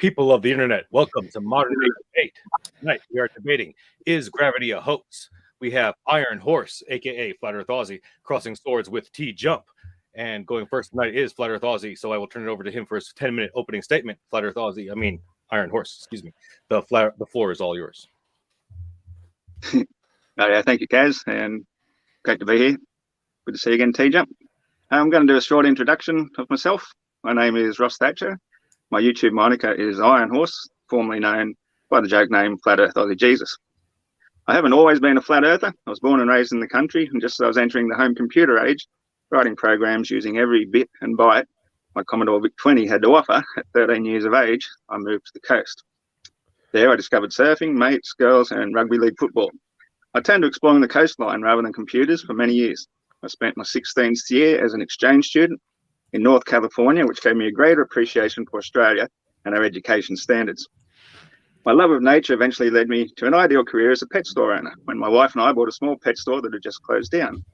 People of the internet, welcome to Modern Day Debate. Tonight we are debating, is gravity a hoax? We have Iron Horse, aka Flat Earth Aussie, crossing swords with TJump. And going first tonight is Flat Earth Aussie, so I will turn it over to him for his 10-minute opening statement. Flat Earth Aussie, Iron Horse, excuse me. The floor is all yours. Thank you, Kaz, and great to be here. Good to see you again, TJump. I'm going to do a short introduction of myself. My name is Ross Thatcher. My YouTube moniker is Iron Horse, formerly known by the joke name Flat Earth Aussie Jesus. I haven't always been a flat earther. I was born and raised in the country, and just as I was entering the home computer age, writing programs using every bit and byte my Commodore VIC-20 had to offer at 13 years of age, I moved to the coast. There I discovered surfing, mates, girls, and rugby league football. I turned to exploring the coastline rather than computers for many years. I spent my 16th year as an exchange student in North California, which gave me a greater appreciation for Australia and our education standards. My love of nature eventually led me to an ideal career as a pet store owner, when my wife and I bought a small pet store that had just closed down.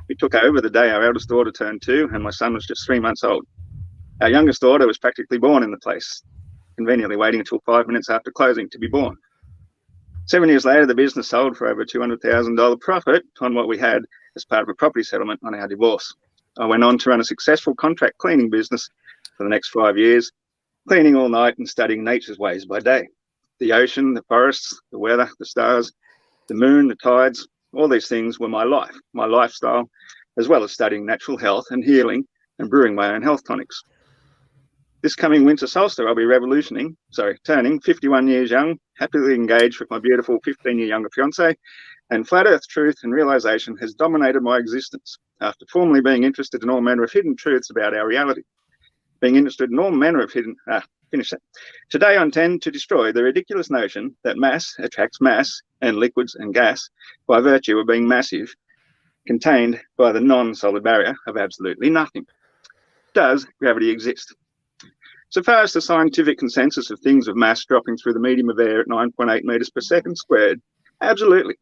We took over the day our eldest daughter turned 2 and my son was just 3 months old. Our youngest daughter was practically born in the place, conveniently waiting until 5 minutes after closing to be born. 7 years later, the business sold for over $200,000 profit on what we had as part of a property settlement on our divorce. I went on to run a successful contract cleaning business for the next 5 years, cleaning all night and studying nature's ways by day. The ocean, the forests, the weather, the stars, the moon, the tides, all these things were my life, my lifestyle, as well as studying natural health and healing and brewing my own health tonics. This coming winter solstice, I'll be turning 51 years young, happily engaged with my beautiful 15-year younger fiance, and flat earth truth and realization has dominated my existence after formerly being interested in all manner of hidden truths about our reality. Being interested in all manner of Today I intend to destroy the ridiculous notion that mass attracts mass and liquids and gas by virtue of being massive, contained by the non-solid barrier of absolutely nothing. Does gravity exist? So far as the scientific consensus of things of mass dropping through the medium of air at 9.8 meters per second squared, absolutely.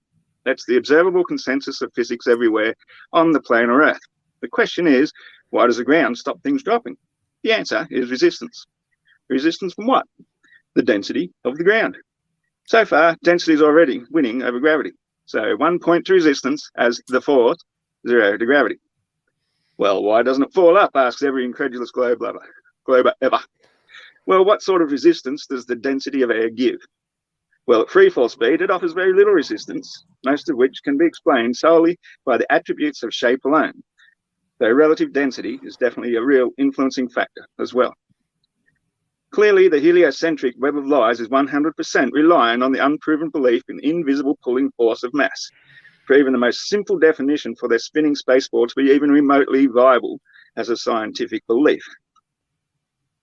That's the observable consensus of physics everywhere on the planet Earth. The question is, why does the ground stop things dropping? The answer is resistance. Resistance from what? The density of the ground. So far, density is already winning over gravity. So 1 point to resistance as the force, 0 to gravity. Well, why doesn't it fall up, asks every incredulous glober ever. Well, what sort of resistance does the density of air give? Well, at free fall speed, it offers very little resistance, most of which can be explained solely by the attributes of shape alone, though relative density is definitely a real influencing factor as well. Clearly, the heliocentric web of lies is 100% reliant on the unproven belief in the invisible pulling force of mass, for even the most simple definition for their spinning spaceball to be even remotely viable as a scientific belief.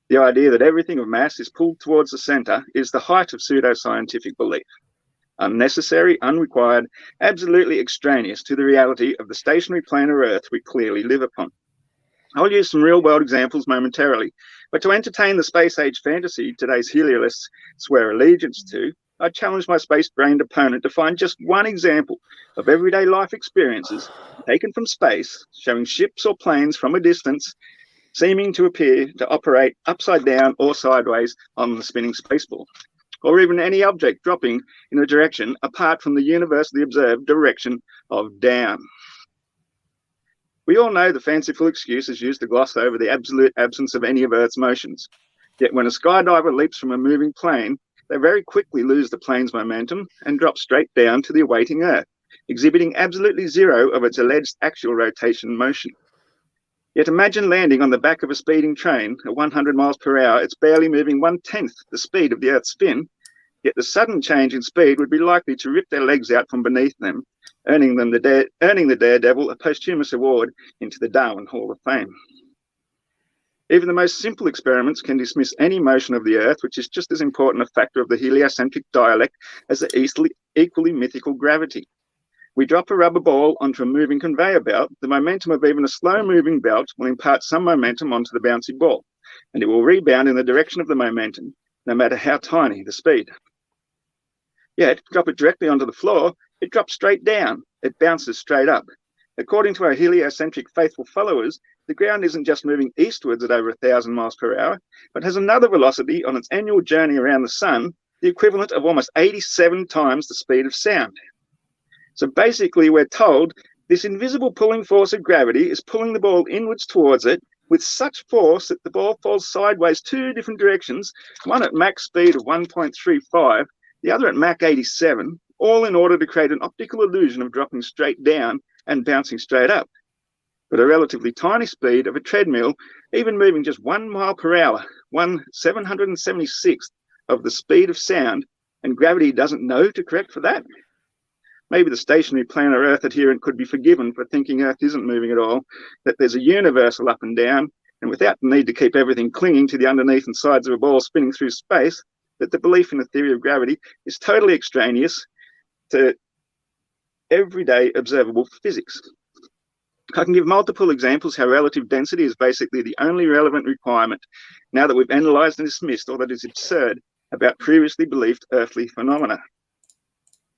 The idea that everything of mass is pulled towards the center is the height of pseudoscientific belief. Unnecessary, unrequired, absolutely extraneous to the reality of the stationary planet Earth we clearly live upon. I'll use some real-world examples momentarily, but to entertain the space-age fantasy today's heliolists swear allegiance to, I challenge my space-brained opponent to find just one example of everyday life experiences taken from space, showing ships or planes from a distance, seeming to appear to operate upside down or sideways on the spinning spaceball, or even any object dropping in a direction apart from the universally observed direction of down. We all know the fanciful excuses used to gloss over the absolute absence of any of Earth's motions. Yet when a skydiver leaps from a moving plane, they very quickly lose the plane's momentum and drop straight down to the awaiting Earth, exhibiting absolutely 0 of its alleged actual rotation motion. Yet imagine landing on the back of a speeding train at 100 miles per hour. It's barely moving 1/10 the speed of the Earth's spin, yet the sudden change in speed would be likely to rip their legs out from beneath them, earning the daredevil a posthumous award into the Darwin Hall of Fame. Even the most simple experiments can dismiss any motion of the Earth, which is just as important a factor of the heliocentric dialect as the equally mythical gravity. We drop a rubber ball onto a moving conveyor belt, the momentum of even a slow-moving belt will impart some momentum onto the bouncy ball, and it will rebound in the direction of the momentum, no matter how tiny the speed. Yet, drop it directly onto the floor, it drops straight down, it bounces straight up. According to our heliocentric faithful followers, the ground isn't just moving eastwards at over 1,000 miles per hour, but has another velocity on its annual journey around the sun, the equivalent of almost 87 times the speed of sound. So basically, we're told this invisible pulling force of gravity is pulling the ball inwards towards it with such force that the ball falls sideways 2 different directions, one at max speed of 1.35, the other at Mach 87, all in order to create an optical illusion of dropping straight down and bouncing straight up. But a relatively tiny speed of a treadmill, even moving just 1 mile per hour, 1/776th of the speed of sound, and gravity doesn't know to correct for that? Maybe the stationary planar Earth adherent could be forgiven for thinking Earth isn't moving at all, that there's a universal up and down, and without the need to keep everything clinging to the underneath and sides of a ball spinning through space, that the belief in the theory of gravity is totally extraneous to everyday observable physics. I can give multiple examples how relative density is basically the only relevant requirement now that we've analysed and dismissed all that is absurd about previously believed earthly phenomena.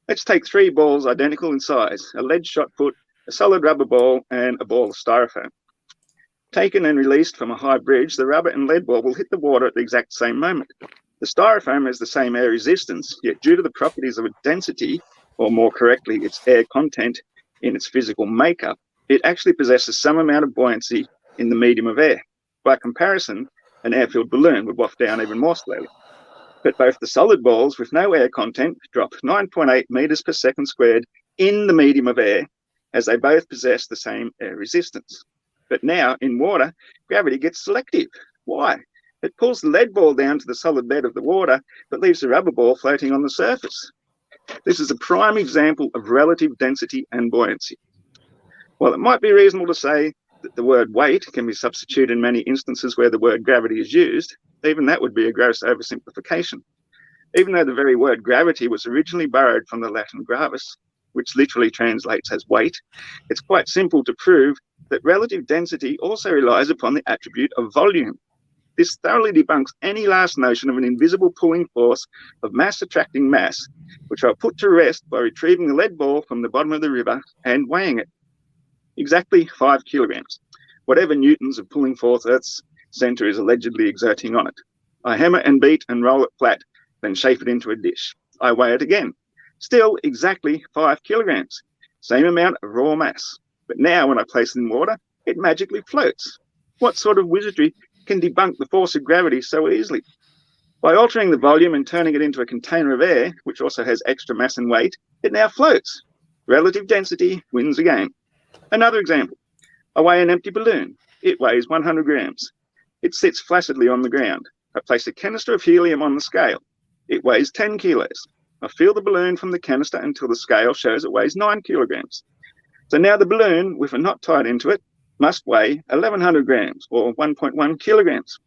Let's take 3 balls identical in size, a lead shot put, a solid rubber ball, and a ball of styrofoam. Taken and released from a high bridge, the rubber and lead ball will hit the water at the exact same moment. The styrofoam has the same air resistance, yet due to the properties of its density, or more correctly, its air content in its physical makeup, it actually possesses some amount of buoyancy in the medium of air. By comparison, an air-filled balloon would waft down even more slowly. But both the solid balls with no air content drop 9.8 meters per second squared in the medium of air, as they both possess the same air resistance. But now, in water, gravity gets selective. Why? It pulls the lead ball down to the solid bed of the water, but leaves the rubber ball floating on the surface. This is a prime example of relative density and buoyancy. While it might be reasonable to say that the word weight can be substituted in many instances where the word gravity is used, even that would be a gross oversimplification. Even though the very word gravity was originally borrowed from the Latin gravis, which literally translates as weight, it's quite simple to prove that relative density also relies upon the attribute of volume. This thoroughly debunks any last notion of an invisible pulling force of mass attracting mass, which I'll put to rest by retrieving the lead ball from the bottom of the river and weighing it. Exactly 5 kilograms, whatever newtons of pulling force Earth's centre is allegedly exerting on it. I hammer and beat and roll it flat, then shape it into a dish. I weigh it again. Still exactly 5 kilograms, same amount of raw mass. But now when I place it in water, it magically floats. What sort of wizardry can debunk the force of gravity so easily? By altering the volume and turning it into a container of air, which also has extra mass and weight, it now floats. Relative density wins again. Another example. I weigh an empty balloon. It weighs 100 grams. It sits flaccidly on the ground. I place a canister of helium on the scale. It weighs 10 kilos. I feel the balloon from the canister until the scale shows it weighs 9 kilograms. So now the balloon, with a knot tied into it, must weigh 1,100 grams, or 1.1 kilograms.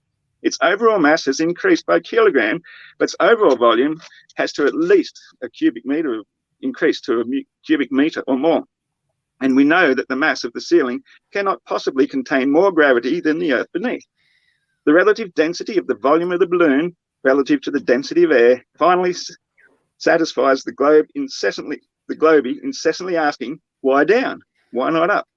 Its overall mass has increased by a kilogram, but its overall volume has to at least a cubic meter increase to a cubic meter or more. And we know that the mass of the ceiling cannot possibly contain more gravity than the Earth beneath. The relative density of the volume of the balloon relative to the density of air finally satisfies the globe incessantly asking, why down? Why not up?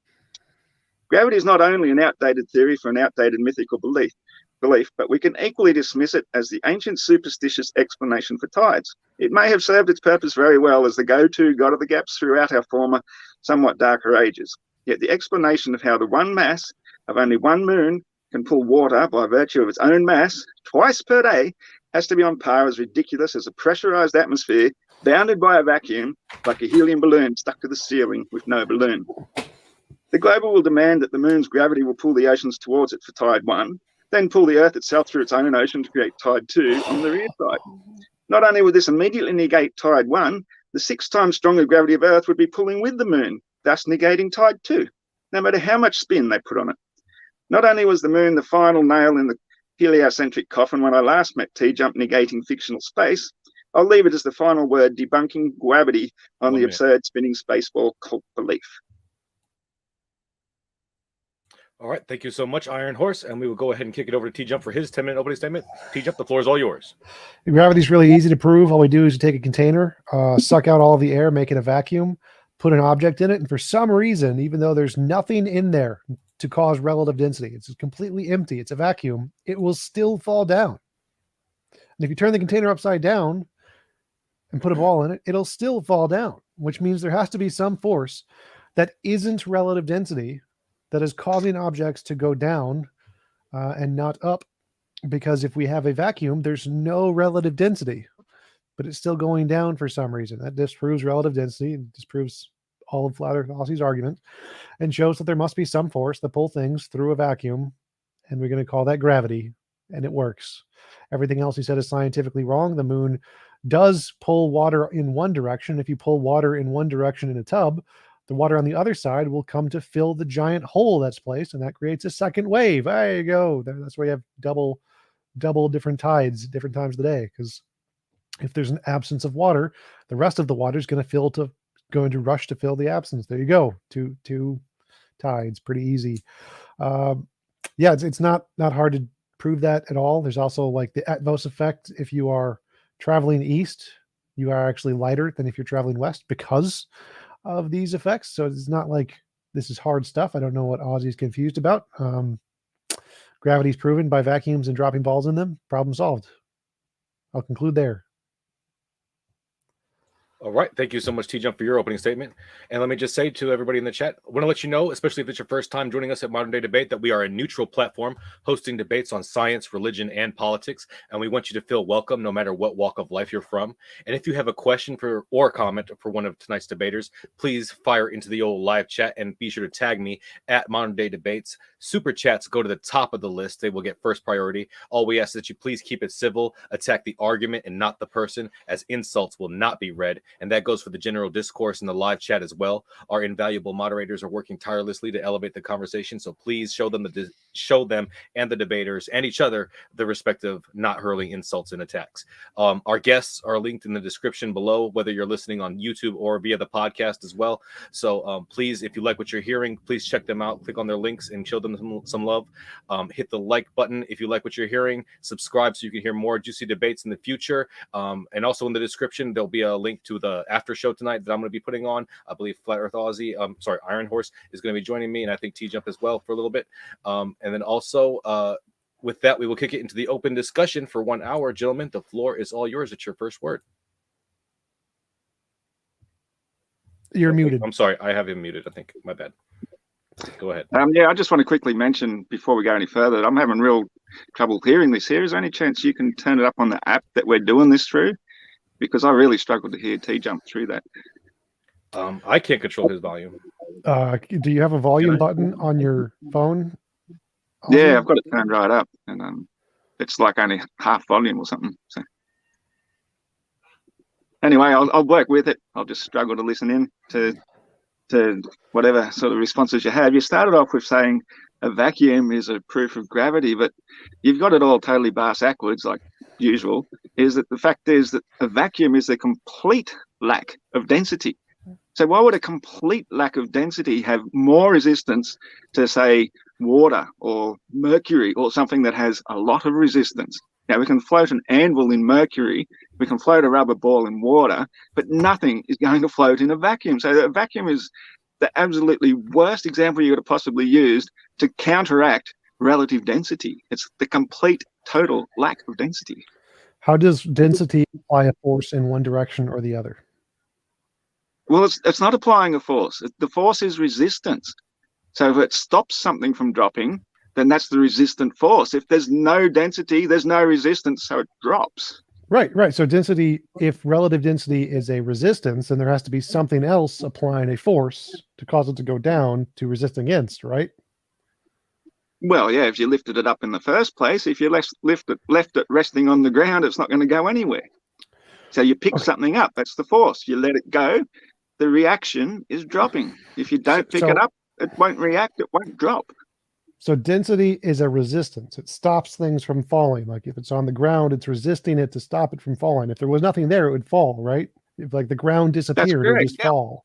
Gravity is not only an outdated theory for an outdated mythical belief, but we can equally dismiss it as the ancient superstitious explanation for tides. It may have served its purpose very well as the go-to god of the gaps throughout our former, somewhat darker ages. Yet the explanation of how the one mass of only one moon can pull water by virtue of its own mass twice per day has to be on par as ridiculous as a pressurized atmosphere bounded by a vacuum, like a helium balloon stuck to the ceiling with no balloon. The global will demand that the moon's gravity will pull the oceans towards it for tide 1, then pull the Earth itself through its own ocean to create tide 2 on the rear side. Not only would this immediately negate tide 1, the 6 times stronger gravity of Earth would be pulling with the moon, thus negating tide 2, no matter how much spin they put on it. Not only was the moon the final nail in the heliocentric coffin when I last met TJump negating fictional space, I'll leave it as the final word debunking gravity on the absurd spinning spaceball cult belief. All right, thank you so much, Iron Horse, and we will go ahead and kick it over to TJump for his 10-minute opening statement. TJump, the floor is all yours. Gravity's really easy to prove. All we do is take a container, suck out all the air, make it a vacuum, put an object in it, and for some reason, even though there's nothing in there, to cause relative density. It's completely empty. It's a vacuum. It will still fall down. And if you turn the container upside down and put a ball in it, it'll still fall down, which means there has to be some force that isn't relative density that is causing objects to go down and not up. Because if we have a vacuum, there's no relative density, but it's still going down for some reason. That disproves relative density and disproves all of Flat Earth's argument and shows that there must be some force that pull things through a vacuum, and we're going to call that gravity, and it works. Everything else he said is scientifically wrong. The moon does pull water in one direction. If you pull water in one direction in a tub, the water on the other side will come to fill the giant hole that's placed, and that creates a second wave. There you go. That's where you have double different tides, different times of the day, because if there's an absence of water, the rest of the water is going to rush to fill the absence. There you go. Two tides, pretty easy. Yeah, it's not hard to prove that at all. There's also like the Atvos effect. If you are traveling east, you are actually lighter than if you're traveling west because of these effects. So it's not like this is hard stuff. I don't know what Ozzy's confused about. Gravity's proven by vacuums and dropping balls in them. Problem solved. I'll conclude there. All right. Thank you so much, TJump, for your opening statement. And let me just say to everybody in the chat, I want to let you know, especially if it's your first time joining us at Modern Day Debate, that we are a neutral platform hosting debates on science, religion, and politics. And we want you to feel welcome no matter what walk of life you're from. And if you have a question or a comment for one of tonight's debaters, please fire into the old live chat and be sure to tag me at Modern Day Debates. Super chats go to the top of the list. They will get first priority. All we ask is that you please keep it civil, attack the argument and not the person, as insults will not be read. And that goes for the general discourse in the live chat as well. Our invaluable moderators are working tirelessly to elevate the conversation. So please show them and the debaters and each other the respect of not hurling insults and attacks. Our guests are linked in the description below, whether you're listening on YouTube or via the podcast as well. So please, if you like what you're hearing, please check them out. Click on their links and show them some love. Hit the like button if you like what you're hearing. Subscribe so you can hear more juicy debates in the future. And also in the description, there'll be a link to the Aftershow tonight that I'm going to be putting on. I believe Flat Earth Aussie, Iron Horse is going to be joining me, and I think TJump as well for a little bit. And then also, with that, we will kick it into the open discussion for 1 hour. Gentlemen, the floor is all yours. It's your first word. You're muted. I'm sorry. I have him muted, I think. My bad. Go ahead. Yeah, I just want to quickly mention before we go any further, I'm having real trouble hearing this here. Is there any chance you can turn it up on the app that we're doing this through? Because I really struggled to hear TJump through that. I can't control his volume. Do you have a volume button on your phone? Yeah, I've got it turned right up, and it's like only half volume or something. So anyway, I'll work with it. I'll just struggle to listen in to whatever sort of responses you have. You started off with saying a vacuum is a proof of gravity, but you've got it all totally backwards, like usual. Is that the fact is that a vacuum is a complete lack of density. So why would a complete lack of density have more resistance to, say, water or mercury or something that has a lot of resistance? Now, we can float an anvil in mercury, we can float a rubber ball in water, but nothing is going to float in a vacuum. So a vacuum is the absolutely worst example you could have possibly used to counteract relative density. It's the complete, total lack of density. How does density apply a force in one direction or the other? Well, it's not applying a force. The force is resistance. So if it stops something from dropping, then that's the resistant force. If there's no density, there's no resistance, so it drops. Right. So density, if relative density is a resistance, then there has to be something else applying a force to cause it to go down to resist against, right? Well, yeah, if you lifted it up in the first place, if you left it resting on the ground, it's not going to go anywhere. So you pick something up, that's the force. You let it go, the reaction is dropping. If you don't pick it up, it won't react, it won't drop. So density is a resistance. It stops things from falling. Like if it's on the ground, it's resisting it to stop it from falling. If there was nothing there, it would fall, right? If like the ground disappeared, it would just fall.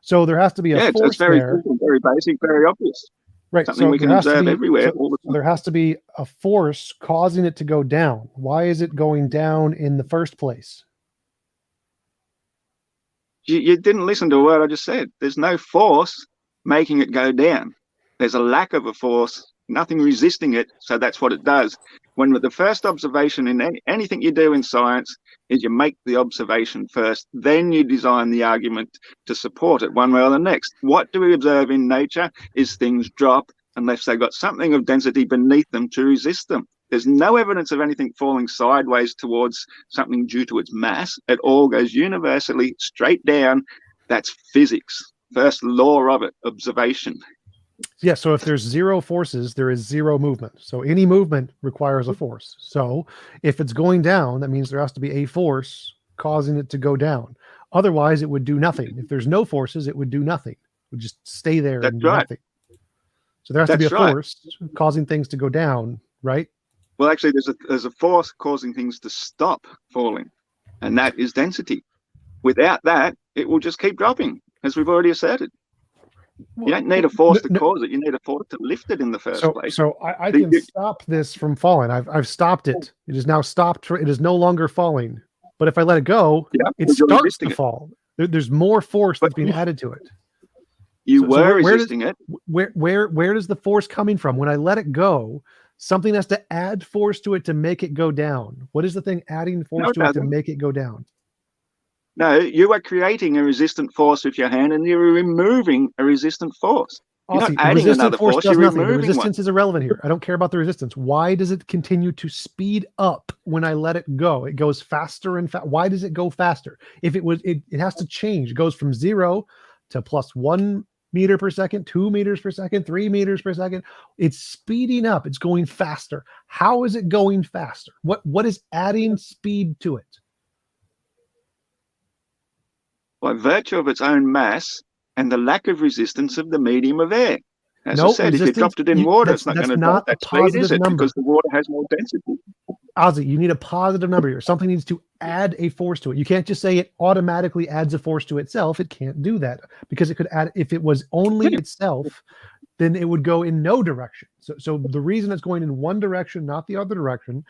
So there has to be a force it's very there. Simple, very basic, very obvious. Right. Something we can observe everywhere. So there has to be a force causing it to go down. Why is it going down in the first place? You didn't listen to a word I just said. There's no force making it go down. there's a lack of a force, nothing resisting it, so that's what it does. When the first observation in anything you do in science is you make the observation first, then you design the argument to support it one way or the next. What do we observe in nature is things drop unless they've got something of density beneath them to resist them. There's no evidence of anything falling sideways towards something due to its mass. It all goes universally straight down. That's physics. First law of it, observation. Yeah, so if there's zero forces, there is zero movement. So any movement requires a force. So if it's going down, that means there has to be a force causing it to go down. Otherwise, it would do nothing. If there's no forces, it would do nothing. It would just stay there and do nothing. So there has to be a force causing things to go down, right? Well, actually, there's a force causing things to stop falling, and that is density. Without that, it will just keep dropping, as we've already asserted. You don't need a force to cause it. You need a force to lift it in the first place. So I can stop this from falling. I've stopped it. It is now stopped. It is no longer falling. But if I let it go, it starts to fall. There's more force that's being added to it. You were resisting it. Where does the force coming from? When I let it go, something has to add force to it to make it go down. What is the thing adding force to it to make it go down? No, you are creating a resistant force with your hand, and you're removing a resistant force. You're not adding another force. You're removing the resistance one. is irrelevant here. I don't care about the resistance. Why does it continue to speed up when I let it go? It goes faster and why does it go faster? If it was, it has to change. It goes from 0 to plus 1 meter per second, 2 meters per second, 3 meters per second. It's speeding up. It's going faster. How is it going faster? What is adding speed to it? By virtue of its own mass and the lack of resistance of the medium of air. As I said, if you dropped it in water, it's not going to drop that speed, is it? Because the water has more density. Ozzy, you need a positive number here. Something needs to add a force to it. You can't just say it automatically adds a force to itself. It can't do that because it could add, if it was only itself, then it would go in no direction. So the reason it's going in one direction, not the other direction,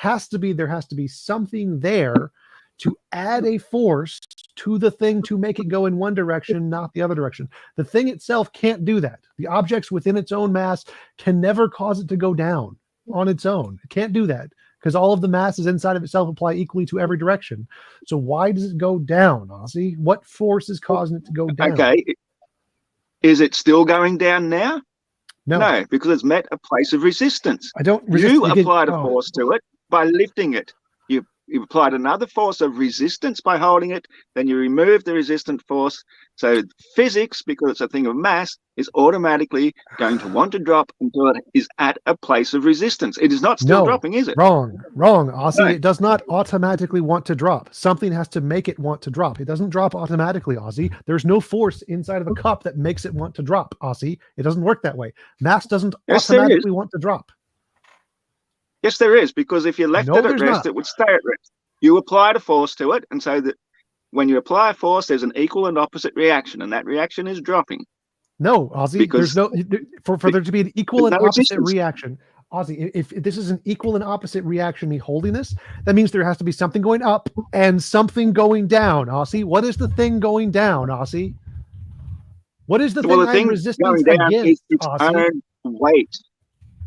there has to be something there to add a force to the thing to make it go in one direction, not the other direction. The thing itself can't do that. The objects within its own mass can never cause it to go down on its own. It can't do that because all of the masses inside of itself apply equally to every direction. So why does it go down, Ozzy? What force is causing it to go down? Okay. Is it still going down now? No, because it's met a place of resistance. You applied a force to it by lifting it. You applied another force of resistance by holding it, then you remove the resistant force. So physics, because it's a thing of mass, is automatically going to want to drop until it is at a place of resistance. It is not still dropping, is it? Wrong, Ozzy. No. It does not automatically want to drop. Something has to make it want to drop. It doesn't drop automatically, Ozzy. There's no force inside of a cup that makes it want to drop, Ozzy. It doesn't work that way. Mass doesn't automatically want to drop. Yes, there is, because if you left it at rest, it would stay at rest. You applied a force to it, and so that when you apply a force, there's an equal and opposite reaction, and that reaction is dropping. No, Ozzy, there's no for there to be an equal and opposite reaction. Ozzy, if this is an equal and opposite reaction, me holding this, that means there has to be something going up and something going down, Ozzy. What is the thing going down, Ozzy? What is the thing I'm resistance against, its own weight.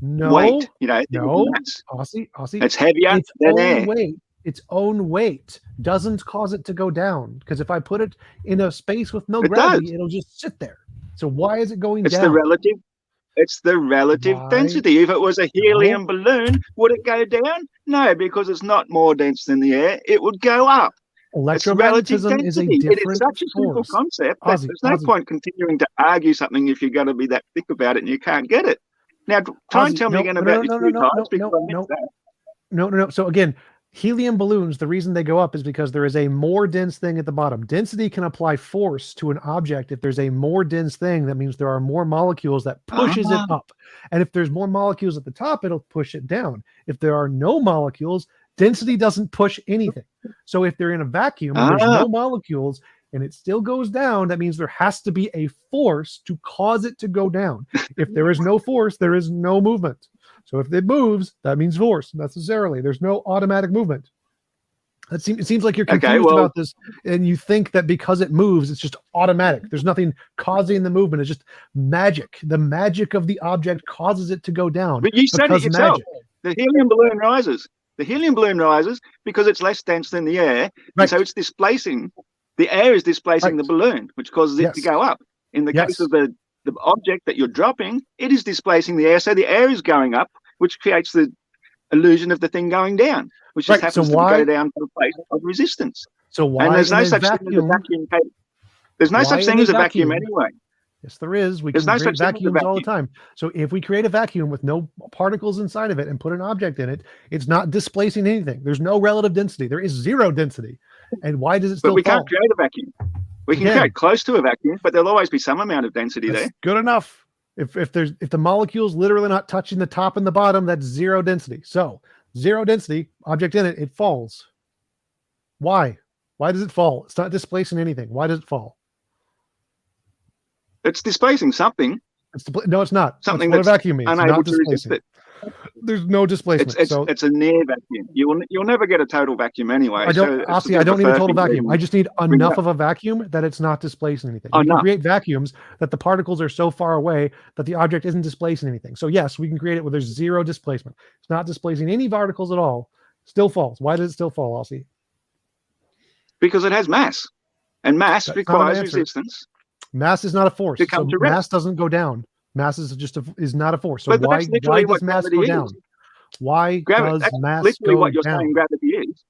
Weight, Ozzy, it's heavier than air. Its own weight doesn't cause it to go down, because if I put it in a space with no gravity, it'll just sit there. So why is it going down? It's the relative density. If it was a helium balloon, would it go down? No, because it's not more dense than the air. It would go up. Electromagnetism is a different It is such a simple concept that there's no point continuing to argue something if you're going to be that thick about it and you can't get it. Now, try and tell me again about these two types, because I missed that. No. So again, helium balloons, the reason they go up is because there is a more dense thing at the bottom. Density can apply force to an object. If there's a more dense thing, that means there are more molecules that pushes it up. And if there's more molecules at the top, it'll push it down. If there are no molecules, density doesn't push anything. So if they're in a vacuum and there's no molecules and it still goes down, that means there has to be a force to cause it to go down. If there is no force, there is no movement. So if it moves, that means force necessarily. There's no automatic movement. It seems like you're Okay, confused well- about this, and you think that because it moves, it's just automatic. There's nothing causing the movement. It's just magic. The magic of the object causes it to go down. But you said it because yourself. magic. The helium balloon rises. The helium balloon rises because it's less dense than the air, Right. and so it's displacing. The air is displacing Right. the balloon, which causes it to Yes. go up. In the Yes. case of the object that you're dropping, it is displacing the air, so the air is going up, which creates the illusion of the thing going down, which just Right, so happens to why- go down to a place of resistance. So why And there's no in a such thing as a vacuum? vacuum. There's no Why such in thing a as a vacuum vacuum? anyway. Yes, there is. We There's can no create such thing as a vacuums all the vacuum. time. So if we create a vacuum with no particles inside of it and put an object in it, it's not displacing anything. There's no relative density. There is zero density. And why does it still But we fall? can't create a vacuum. We can Again. create close to a vacuum, but there'll always be some amount of density That's there. good enough. If the molecule's literally not touching the top and the bottom, that's zero density. So zero density, object in it, it falls. Why? Why does it fall? It's not displacing anything. Why does it fall? It's displacing something. No, it's not. Something that's what a that's vacuum means. unable Not to resist displacing. it. There's no displacement. It's a near vacuum. You'll never get a total vacuum anyway. I don't, so Aussie, I don't need a total vacuum. I just need bring it enough up. of a vacuum that it's not displacing anything. We can Enough. create vacuums that the particles are so far away that the object isn't displacing anything. So yes, we can create it where there's zero displacement. It's not displacing any particles at all. Still falls. Why does it still fall, Aussie? Because it has mass, and mass That's not an requires answer. resistance. Mass is not a force. To come So to rest. mass doesn't go down. Mass is just is not a force. So But why that's literally does what mass gravity go is. down? Why That's does mass literally go what you're down? saying gravity is.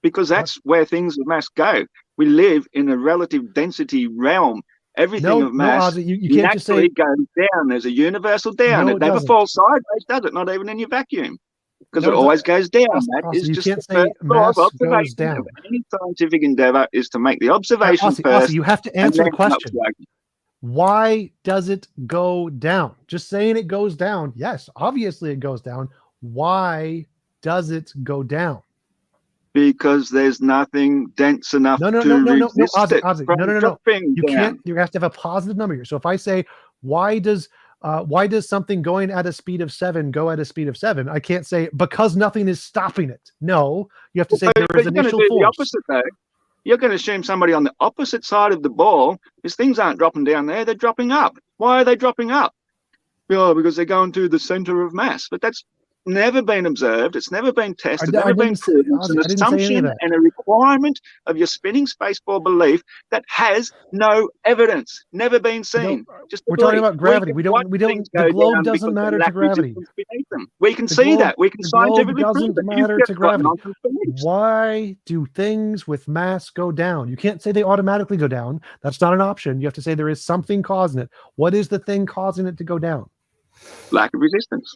Because that's where things of mass go. We live in a relative density realm. Everything of mass Ozzy, you can't just say naturally goes down. There's a universal down. No, it it never doesn't. falls sideways, does it? Not even in your vacuum. Because No, it it always goes down. Aussie, That Aussie, is you just can't the say first law of mass goes observation down. of any scientific endeavor is to make the observation Aussie, first. you have to and answer the then come up question. to argument. Why does it go down? Just saying it goes down. Yes, obviously it goes down. Why does it go down? Because there's nothing dense enough No, to no, resist Ozzy, it Ozzy, from no. dropping You down. can't. You have to have a positive number here. So if I say, why does something going at a speed of 7 go at a speed of 7? I can't say because nothing is stopping it. No, you have to say there is you're going to initial do force. the opposite though. You're going to assume somebody on the opposite side of the ball, because things aren't dropping down there, they're dropping up. Why are they dropping up? Oh, because they're going to the center of mass. But that's never been observed. It's never been tested, I never been didn't say- proven. It's an I didn't say any of assumption that. and a requirement of your spinning spaceball belief that has no evidence, never been seen. Just We're a talking belief. about gravity. can We don't- watch we don't- things the go globe down doesn't because they matter to lack gravity. resistance beneath them. We can The see globe- that. We can the globe scientifically prove doesn't that. matter You've to just got gravity. nonsense beliefs. Why do things with mass go down? You can't say they automatically go down. That's not an option. You have to say there is something causing it. What is the thing causing it to go down? Lack of resistance.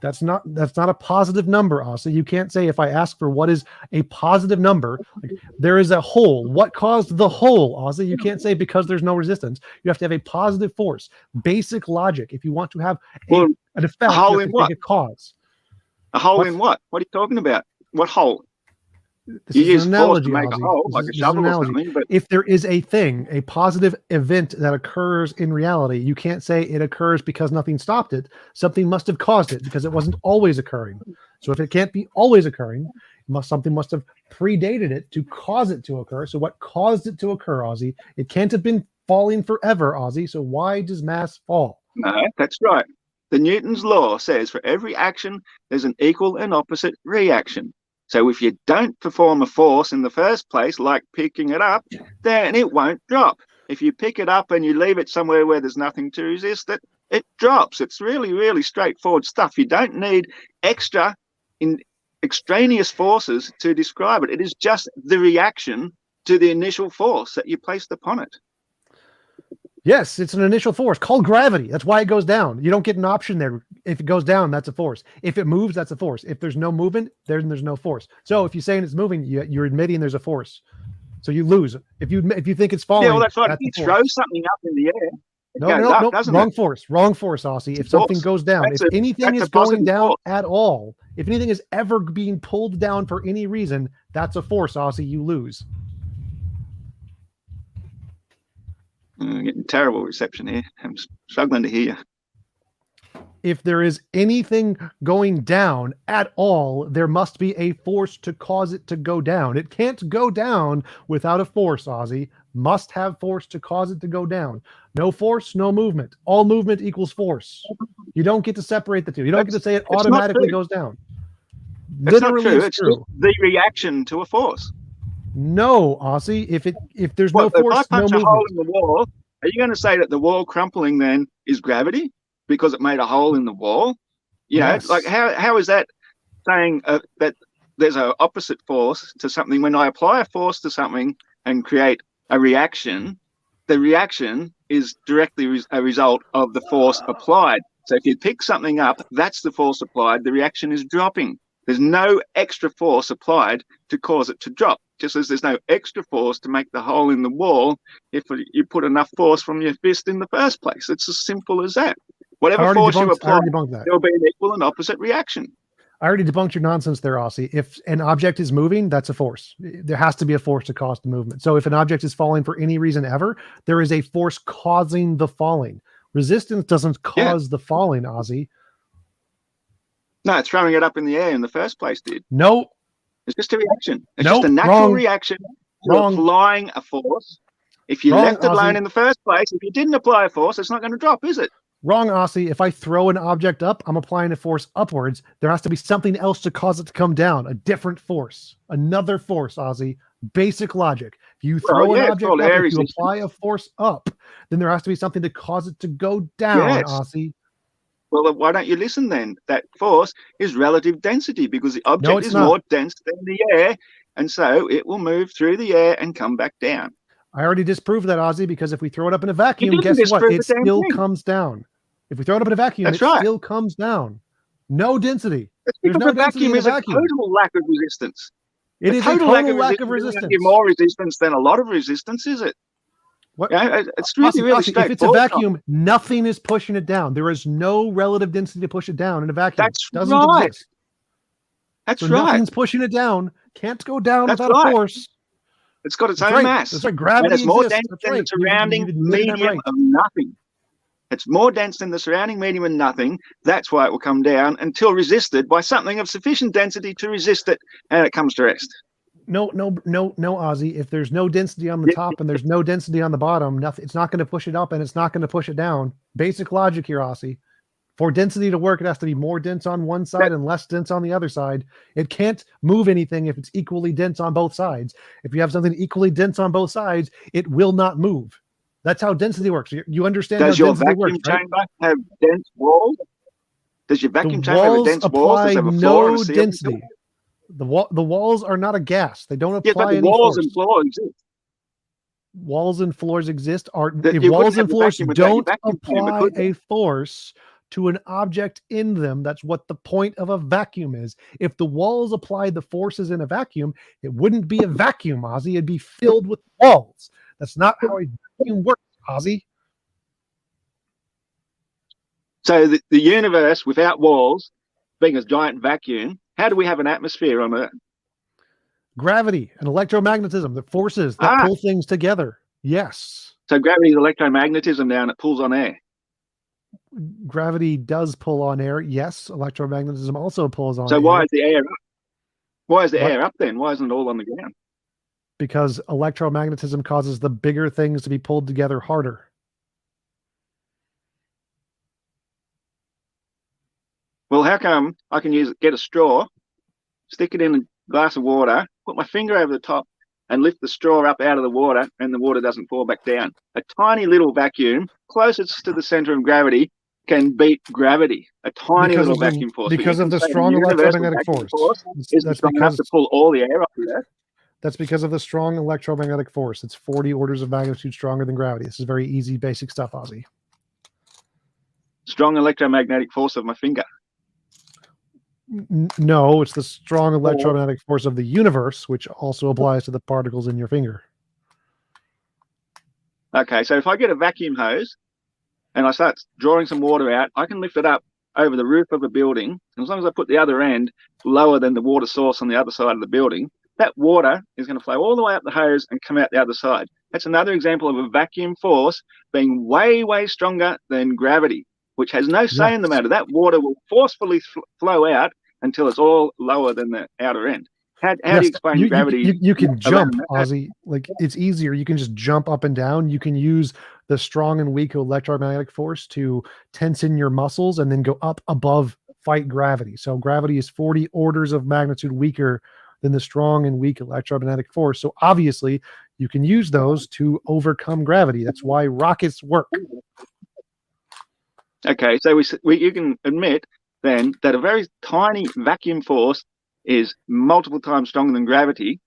That's not a positive number, Asa. You can't say if I ask for what is a positive number, like, there is a hole. What caused the hole, Asa? You can't say because there's no resistance. You have to have a positive force. Basic logic. If you want to have Well, an effect, a hole you have in to what? take a cause. A hole What? in what? What are you talking about? What hole? This You is use an force analogy, to make a Ozzy. hole, This like is- a this is an shovel or analogy. something, but If there is a thing, a positive event that occurs in reality, you can't say it occurs because nothing stopped it. Something must have caused it because it wasn't always occurring. So if it can't be always occurring, something must have predated it to cause it to occur. So what caused it to occur, Ozzy? It can't have been falling forever, Ozzy. So why does mass fall? no, that's right. The Newton's law says for every action, there's an equal and opposite reaction. So if you don't perform a force in the first place, like picking it up, then it won't drop. If you pick it up and you leave it somewhere where there's nothing to resist it, it drops. It's really, really straightforward stuff. You don't need extraneous forces to describe it. It is just the reaction to the initial force that you placed upon it. Yes, it's an initial force called gravity. That's why it goes down. You don't get an option there. If it goes down, that's a force. If it moves, that's a force. If there's no movement, then there's no force. So if you're saying it's moving, you're admitting there's a force. So you lose. If you think it's falling, Yeah, well, that's right. that's If a you force. throw something up in the air, it No, goes no, up, no, doesn't wrong it? force, Aussie. If something Force. goes down, if That's anything a is going positive down force. at all, if anything is ever being pulled down for any reason, that's a force, Aussie. You lose. Getting terrible reception here. I'm struggling to hear you. if there is anything going down at all, there must be a force to cause it to go down. It can't go down without a force, Ozzy. Must have force to cause it to go down. No force, no movement. All movement equals force. You don't get to separate the two. You don't get to say it automatically goes down. That's not Literally, true. It's just the reaction to a force. No, Ozzy. If there's no If I force, no punch a movement. hole in the wall, are you going to say that the wall crumpling then is gravity because it made a hole in the wall? You know, like how is that saying that there's an opposite force to something? When I apply a force to something and create a reaction, the reaction is directly a result of the force applied. So if you pick something up, that's the force applied. The reaction is dropping. There's no extra force applied to cause it to drop, just as there's no extra force to make the hole in the wall if you put enough force from your fist in the first place. It's as simple as that. Whatever force you apply, there will be an equal and opposite reaction. I already debunked your nonsense there, Aussie. If an object is moving, that's a force. There has to be a force to cause the movement. So if an object is falling for any reason ever, there is a force causing the falling. Resistance doesn't cause the falling, Aussie. No, throwing it up in the air in the first place did. No. It's just a reaction. It's just a natural reaction to applying a force. If you left it alone in the first place, if you didn't apply a force, it's not going to drop, is it? Wrong, Aussie. If I throw an object up, I'm applying a force upwards. There has to be something else to cause it to come down. A different force. Another force, Aussie. Basic logic. If you throw an object up, if you apply a force up, then there has to be something to cause it to go down, Aussie. Well, why don't you listen then? That force is relative density because the object is more dense than the air, and so it will move through the air and come back down. I already disproved that, Ozzy, because if we throw it up in a vacuum, guess what? It still comes down. If we throw it up in a vacuum, it still comes down. No density. There's no vacuum is a total lack of resistance. It is a total lack of resistance. Give more resistance than a lot of resistance, is it? What? Yeah, it's really straightforward. If it's a vacuum, nothing is pushing it down. There is no relative density to push it down in a vacuum. That's right. Exist. That's so right. Nothing's pushing it down. Can't go down without a force. It's got its own mass. That's right. Gravity and it's more exists. dense than the surrounding medium of nothing. It's more dense than the surrounding medium of nothing. That's why it will come down until resisted by something of sufficient density to resist it, and it comes to rest. No, Ozzy. If there's no density on the top and there's no density on the bottom, nothing. It's not going to push it up and it's not going to push it down. Basic logic here, Ozzy. For density to work, it has to be more dense on one side and less dense on the other side. It can't move anything if it's equally dense on both sides. If you have something equally dense on both sides, it will not move. That's how density works. You understand how density works, right? Does your vacuum chamber have dense walls? Does your vacuum chamber have dense walls? Does it have a floor and a ceiling? Density. The walls are not a gas. They don't apply but the walls and floors exist. Walls and floors exist. If walls and floors don't apply a force to an object in them, that's what the point of a vacuum is. If the walls applied the forces in a vacuum, it wouldn't be a vacuum, Ozzy. It'd be filled with walls. That's not how a vacuum works, Ozzy. So the universe without walls, being a giant vacuum, how do we have an atmosphere on Earth? Gravity and electromagnetism, the forces that pull things together. Yes. So gravity is electromagnetism now, and it pulls on air. Gravity does pull on air. Yes. Electromagnetism also pulls on air. So why is the air up? Why is the air up then? Why isn't it all on the ground? Because electromagnetism causes the bigger things to be pulled together harder. Well, how come I can get a straw, stick it in a glass of water, put my finger over the top and lift the straw up out of the water and the water doesn't fall back down? A tiny little vacuum closest to the center of gravity can beat gravity. A tiny little vacuum force. Because of the strong electromagnetic force. That's strong enough to pull all the air off of that. That's because of the strong electromagnetic force. It's 40 orders of magnitude stronger than gravity. This is very easy, basic stuff, Ozzy. Strong electromagnetic force of my finger. No, it's the strong electromagnetic force of the universe, which also applies to the particles in your finger. Okay, so if I get a vacuum hose and I start drawing some water out, I can lift it up over the roof of a building. And as long as I put the other end lower than the water source on the other side of the building, that water is going to flow all the way up the hose and come out the other side. That's another example of a vacuum force being way, way stronger than gravity. which has no say in the matter. That water will forcefully flow out until it's all lower than the outer end. How do you explain gravity? You can jump, Ozzy. Like, it's easier. You can just jump up and down. You can use the strong and weak electromagnetic force to tense in your muscles and then go up above, fight gravity. So gravity is 40 orders of magnitude weaker than the strong and weak electromagnetic force. So obviously you can use those to overcome gravity. That's why rockets work. Okay, so you can admit then that a very tiny vacuum force is multiple times stronger than gravity,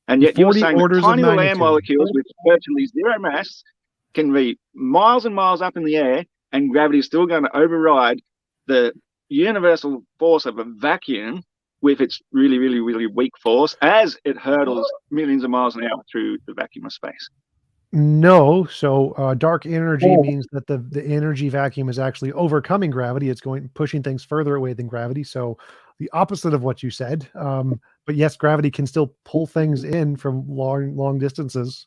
and yet you're saying that tiny little air molecules with virtually zero mass can be miles and miles up in the air, and gravity is still going to override the universal force of a vacuum with its really, really, really weak force as it hurtles millions of miles an hour through the vacuum of space. No. So dark energy means that the energy vacuum is actually overcoming gravity. It's pushing things further away than gravity. So the opposite of what you said. But yes, gravity can still pull things in from long distances.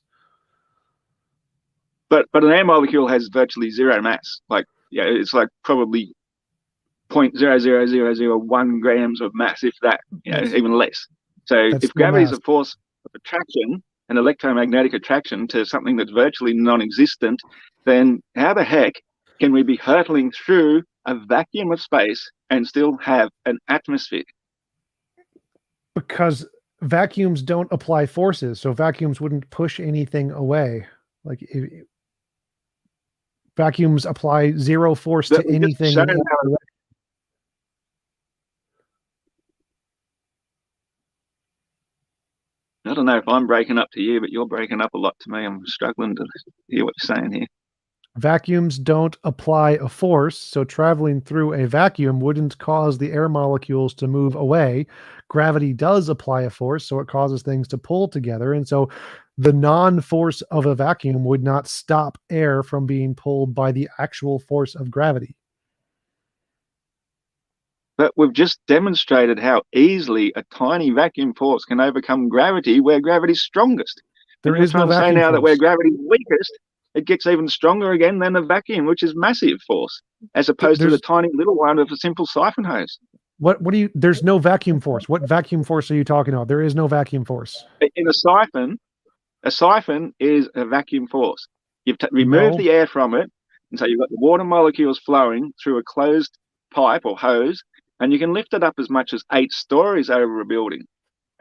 But an air molecule has virtually zero mass. Like, yeah, it's like probably 0.00001 grams of mass, if that, even less. So if gravity is a force of attraction, an electromagnetic attraction to something that's virtually non-existent, then how the heck can we be hurtling through a vacuum of space and still have an atmosphere? Because vacuums don't apply forces, so vacuums wouldn't push anything away. Like, vacuums apply zero force to anything. I don't know if I'm breaking up to you, but you're breaking up a lot to me. I'm struggling to hear what you're saying here. Vacuums don't apply a force, so traveling through a vacuum wouldn't cause the air molecules to move away. Gravity does apply a force, so it causes things to pull together. And so the non-force of a vacuum would not stop air from being pulled by the actual force of gravity. But we've just demonstrated how easily a tiny vacuum force can overcome gravity where gravity's strongest. There is no vacuum force. Say now that where gravity's weakest, it gets even stronger again than a vacuum, which is massive force, as opposed to the tiny little one of a simple siphon hose. There's no vacuum force. What vacuum force are you talking about? There is no vacuum force. In a siphon is a vacuum force. You've removed the air from it, and so you've got the water molecules flowing through a closed pipe or hose, and you can lift it up as much as 8 stories over a building.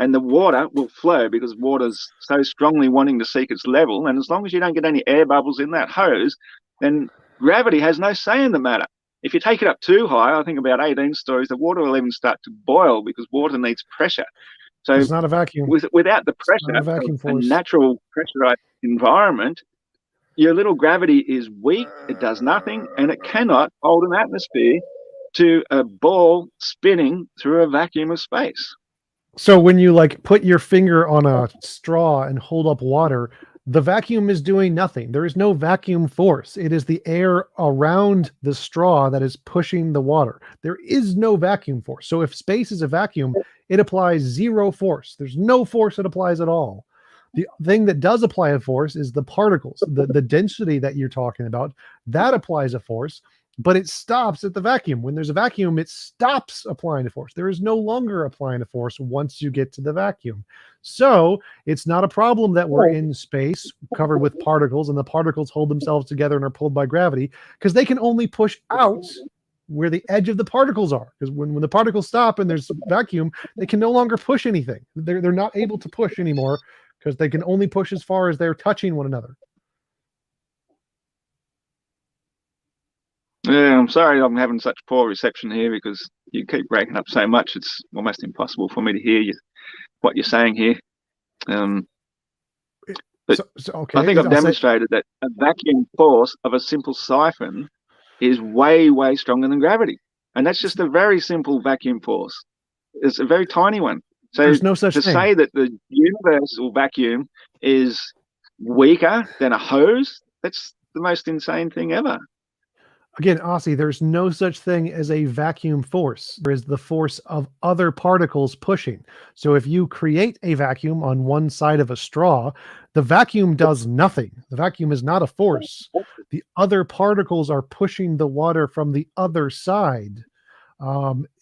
And the water will flow because water's so strongly wanting to seek its level. And as long as you don't get any air bubbles in that hose, then gravity has no say in the matter. If you take it up too high, I think about 18 stories, the water will even start to boil because water needs pressure. So it's not a vacuum. Without the pressure of a natural pressurized environment, your little gravity is weak, it does nothing, and it cannot hold an atmosphere to a ball spinning through a vacuum of space. So when you put your finger on a straw and hold up water, the vacuum is doing nothing. There is no vacuum force. It is the air around the straw that is pushing the water. There is no vacuum force. So if space is a vacuum, it applies zero force. There's no force that applies at all. The thing that does apply a force is the particles, the density that you're talking about. That applies a force, but it stops at the vacuum. When there's a vacuum, it stops applying a force. There is no longer applying a force once you get to the vacuum. So it's not a problem that we're in space covered with particles and the particles hold themselves together and are pulled by gravity, because they can only push out where the edge of the particles are. Because when the particles stop and there's vacuum, they can no longer push anything. They're not able to push anymore because they can only push as far as they're touching one another. Yeah, I'm sorry I'm having such poor reception here because you keep breaking up so much. It's almost impossible for me to hear what you're saying here. Okay. I think I've demonstrated that a vacuum force of a simple siphon is way, way stronger than gravity. And that's just a very simple vacuum force. It's a very tiny one. So there's no such thing. To say that the universal vacuum is weaker than a hose, that's the most insane thing ever. Again, Aussie, there's no such thing as a vacuum force. There is the force of other particles pushing. So if you create a vacuum on one side of a straw, the vacuum does nothing. The vacuum is not a force. The other particles are pushing the water from the other side.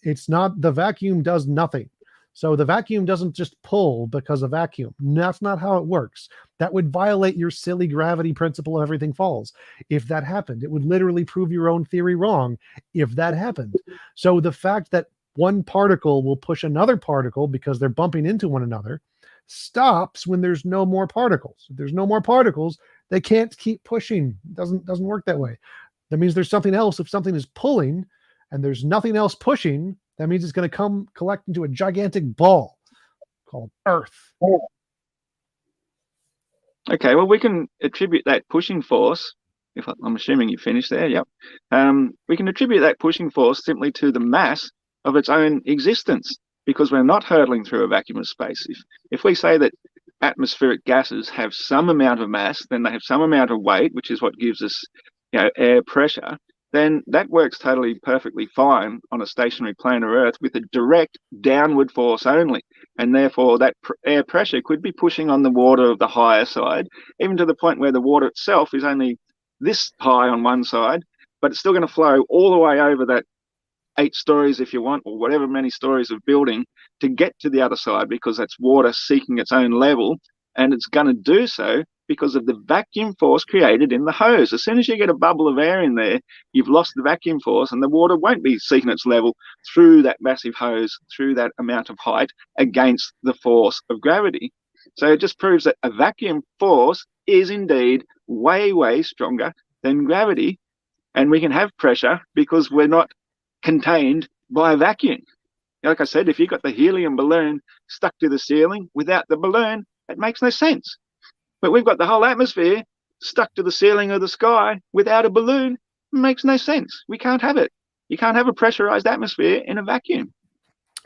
It's not, the vacuum does nothing. So the vacuum doesn't just pull because of vacuum. That's not how it works. That would violate your silly gravity principle, everything falls. If that happened, it would literally prove your own theory wrong if that happened. So the fact that one particle will push another particle because they're bumping into one another stops when there's no more particles. If there's no more particles, they can't keep pushing. It doesn't work that way. That means there's something else. If something is pulling and there's nothing else pushing, that means it's going to come collect into a gigantic ball called Earth. Okay, well, we can attribute that pushing force, if I'm assuming you finished there, yep. We can attribute that pushing force simply to the mass of its own existence, because we're not hurtling through a vacuum of space. If we say that atmospheric gases have some amount of mass, then they have some amount of weight, which is what gives us, air pressure, then that works totally perfectly fine on a stationary planar Earth with a direct downward force only. And therefore, that air pressure could be pushing on the water of the higher side, even to the point where the water itself is only this high on one side, but it's still going to flow all the way over that 8 stories, if you want, or whatever many stories of building to get to the other side, because that's water seeking its own level. And it's going to do so because of the vacuum force created in the hose. As soon as you get a bubble of air in there, you've lost the vacuum force, and the water won't be seeking its level through that massive hose, through that amount of height, against the force of gravity. So it just proves that a vacuum force is indeed way, way stronger than gravity, and we can have pressure because we're not contained by a vacuum. Like I said, if you've got the helium balloon stuck to the ceiling without the balloon, it makes no sense. But we've got the whole atmosphere stuck to the ceiling of the sky without a balloon. It makes no sense. We can't have it. You can't have a pressurized atmosphere in a vacuum.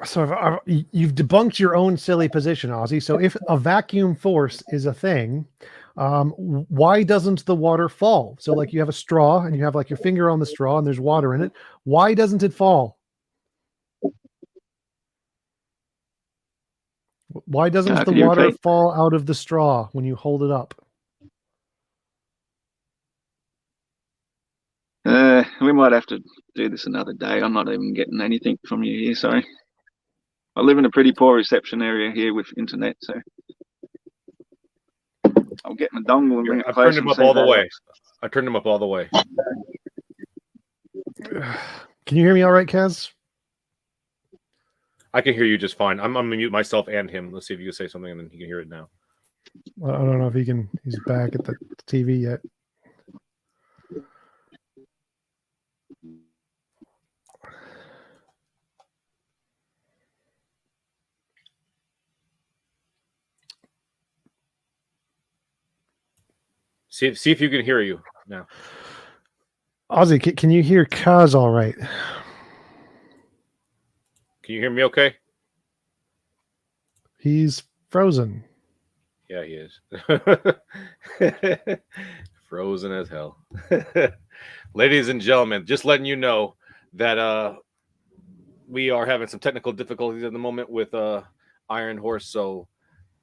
So you've debunked your own silly position, Ozzy. So if a vacuum force is a thing, why doesn't the water fall? So like you have a straw and you have like your finger on the straw and there's water in it. Why doesn't it fall? Why doesn't the water fall out of the straw when you hold it up? We might have to do this another day. I'm not even getting anything from you here, sorry. I live in a pretty poor reception area here with internet, so I'll get my dongle and bring it close. I turned him up all the way. I turned him up all the way. Can you hear me all right, Kaz? I can hear you just fine. I'm going to mute myself and him. Let's see if you can say something and then he can hear it now. Well, I don't know if he's back at the TV yet. See if you can hear you now. Ozzy, can you hear Kaz all right? Can you hear me okay? He's frozen. Yeah, he is. Frozen as hell. Ladies and gentlemen, just letting you know that we are having some technical difficulties at the moment with Iron Horse, so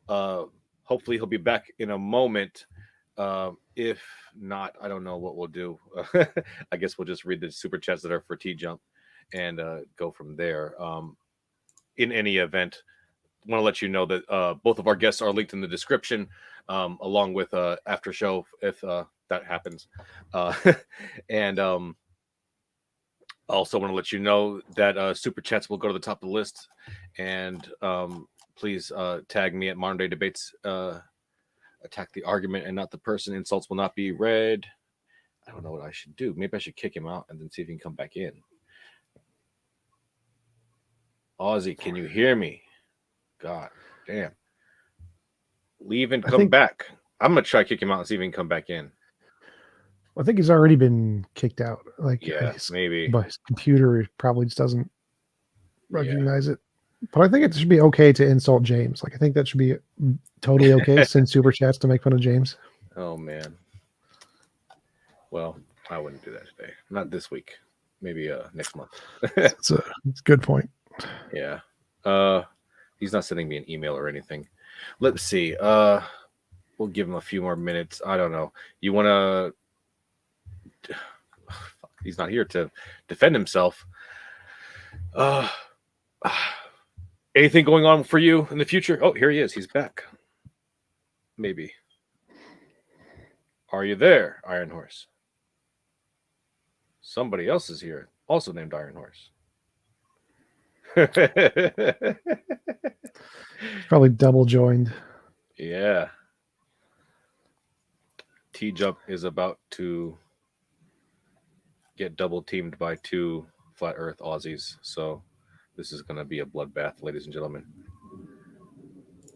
hopefully he'll be back in a moment. If not, I don't know what we'll do. I guess we'll just read the super chats that are for TJump and go from there. In any event, I want to let you know that both of our guests are linked in the description, along with Aftershow if that happens. And also want to let you know that super chats will go to the top of the list. And please tag me at Modern Day Debates. Attack the argument and not the person. Insults will not be read. I don't know what I should do. Maybe I should kick him out and then see if he can come back in. Ozzy, can you hear me? God damn. Leave and come back. I'm going to try to kick him out and see if he can come back in. I think he's already been kicked out. Maybe. But his computer probably just doesn't recognize it. But I think it should be okay to insult James. I think that should be totally okay. Send super chats to make fun of James. Oh, man. Well, I wouldn't do that today. Not this week. Maybe next month. It's a good point. Yeah. He's not sending me an email or anything. Let's see. We'll give him a few more minutes. I don't know. You want to? He's not here to defend himself. Anything going on for you in the future? Oh, here he is. He's back. Maybe. Are you there, Iron Horse? Somebody else is here, also named Iron Horse. Probably double joined. Yeah. TJump is about to get double teamed by 2 Flat Earth Aussies. So this is going to be a bloodbath, ladies and gentlemen.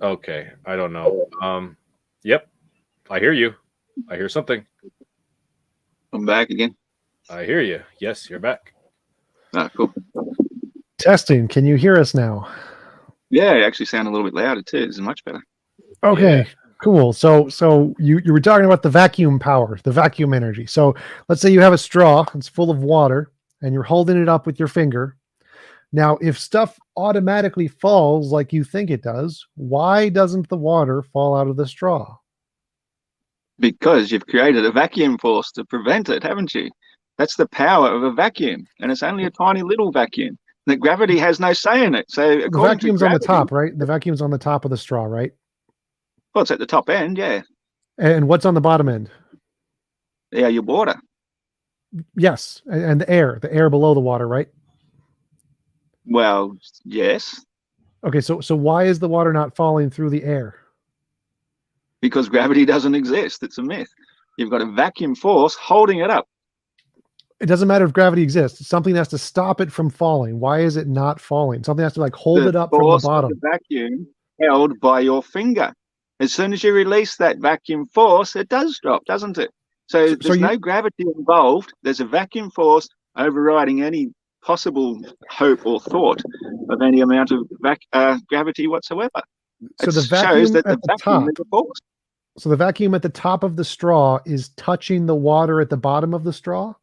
Okay. I don't know. Yep. I hear you. I hear something. I'm back again. I hear you. Yes, you're back. Ah, cool. Testing. Can you hear us now? Yeah, it actually sound a little bit louder too. This is much better. Okay. Yeah. Cool. So you were talking about the vacuum power, the vacuum energy. So let's say you have a straw, it's full of water, and you're holding it up with your finger. Now, if stuff automatically falls like you think it does, why doesn't the water fall out of the straw? Because you've created a vacuum force to prevent it, haven't you? That's the power of a vacuum, and it's only a tiny little vacuum. The gravity has no say in it. So The according vacuum's to on the gravity, top, right? The vacuum's on the top of the straw, right? well, it's at the top end, yeah. And what's on the bottom end? Yeah, your water. Yes, and the air below the water, right? Well, yes, Okay, so why is the water not falling through the air? because gravity doesn't exist. It's a myth. You've got a vacuum force holding it up. It doesn't matter if gravity exists. Something has to stop it from falling. Why is it not falling? Something has to like hold it up from the force of bottom. the vacuum held by your finger. As soon as you release that vacuum force, it does drop, doesn't it? So there's no gravity involved. There's a vacuum force overriding any possible hope or thought of any amount of gravity whatsoever. So It the shows vacuum that at the the vacuum top. is a force. So the vacuum at the top of the straw is touching the water at the bottom of the straw?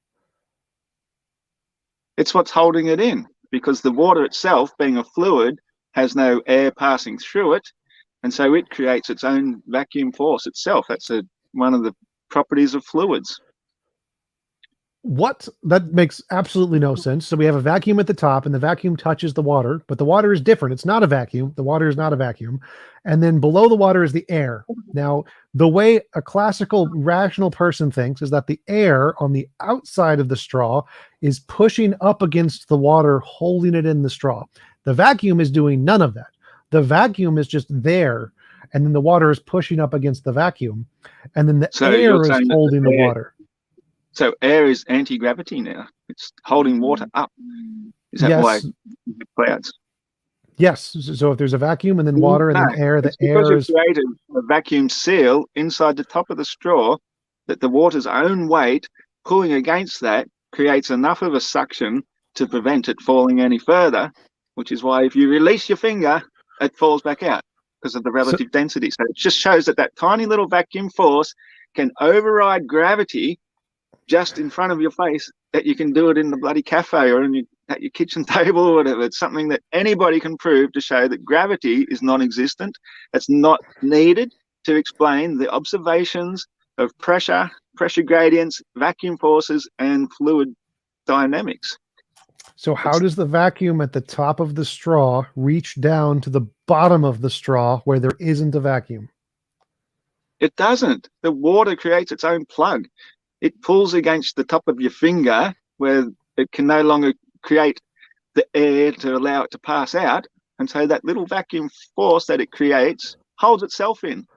It's what's holding it in, because the water itself, being a fluid, has no air passing through it, and so it creates its own vacuum force itself. That's one of the properties of fluids. What? That makes absolutely no sense. So we have a vacuum at the top and the vacuum touches the water, but the water is different. It's not a vacuum. The water is not a vacuum. And then below the water is the air. Now, the way a classical rational person thinks is that the air on the outside of the straw is pushing up against the water, holding it in the straw. The vacuum is doing none of that. The vacuum is just there, and then the water is pushing up against the vacuum, and then the air is holding the water. So air is anti-gravity now. It's holding water up. Is that why clouds? Yes. So if there's a vacuum and then water and then air, the air is created a vacuum seal inside the top of the straw that the water's own weight pulling against that creates enough of a suction to prevent it falling any further, which is why if you release your finger, it falls back out because of the relative density. So it just shows that that tiny little vacuum force can override gravity just in front of your face, that you can do it in the bloody cafe or at your kitchen table or whatever. It's something that anybody can prove to show that gravity is non-existent. It's not needed to explain the observations of pressure gradients, vacuum forces, and fluid dynamics. So how does the vacuum at the top of the straw reach down to the bottom of the straw where there isn't a vacuum? It doesn't. The water creates its own plug. It pulls against the top of your finger where it can no longer create the air to allow it to pass out. And so that little vacuum force that it creates holds itself in.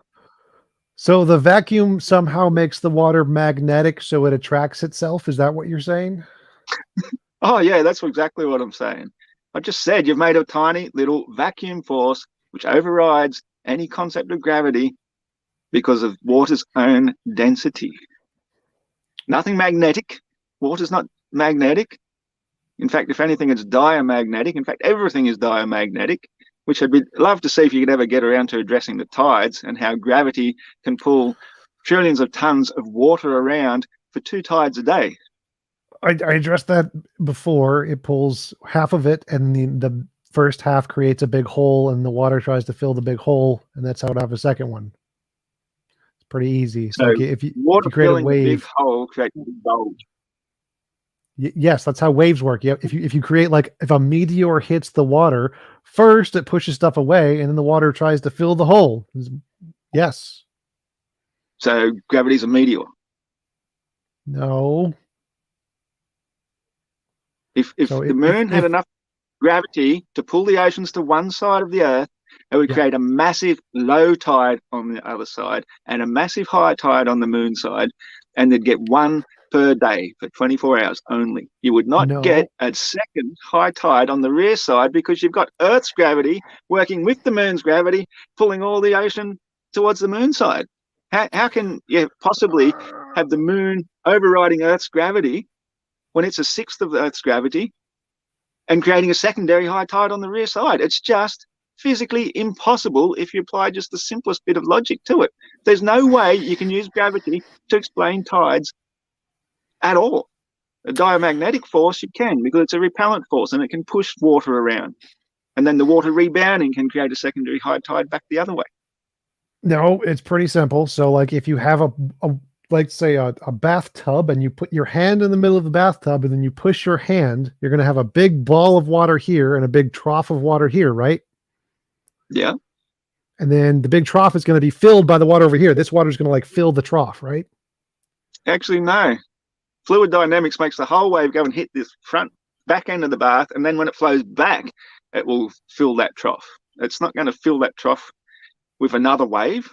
So the vacuum somehow makes the water magnetic so it attracts itself? Is that what you're saying? Oh, yeah, that's exactly what I'm saying. I just said you've made a tiny little vacuum force which overrides any concept of gravity because of water's own density. Nothing magnetic. Water's not magnetic. In fact, if anything, it's diamagnetic. In fact, everything is diamagnetic, which I'd love to see if you could ever get around to addressing the tides and how gravity can pull trillions of tons of water around for 2 tides a day. I addressed that before. It pulls half of it, and the first half creates a big hole, and the water tries to fill the big hole, and that's how to have a second one. It's pretty easy. So like if you create a wave, the big hole creates a big bulge. Yes, that's how waves work. Yeah, if you create, like, if a meteor hits the water, first it pushes stuff away, and then the water tries to fill the hole. Yes. So gravity's a meteor. No. If the moon had enough gravity to pull the oceans to one side of the Earth, it would create a massive low tide on the other side and a massive high tide on the moon side, and they'd get one per day for 24 hours only. You would not get a second high tide on the rear side because you've got Earth's gravity working with the moon's gravity, pulling all the ocean towards the moon side. How can you possibly have the moon overriding Earth's gravity when it's a sixth of Earth's gravity and creating a secondary high tide on the rear side? It's just physically impossible if you apply just the simplest bit of logic to it. There's no way you can use gravity to explain tides at all. A diamagnetic force you can, because it's a repellent force and it can push water around. And then the water rebounding can create a secondary high tide back the other way. No, it's pretty simple. So like if you have a like say a bathtub, and you put your hand in the middle of the bathtub, and then you push your hand, you're going to have a big ball of water here and a big trough of water here, right? Yeah. And then the big trough is going to be filled by the water over here. This water is going to like fill the trough, right? Actually, no. Fluid dynamics makes the whole wave go and hit this back end of the bath, and then when it flows back, it will fill that trough. It's not going to fill that trough with another wave.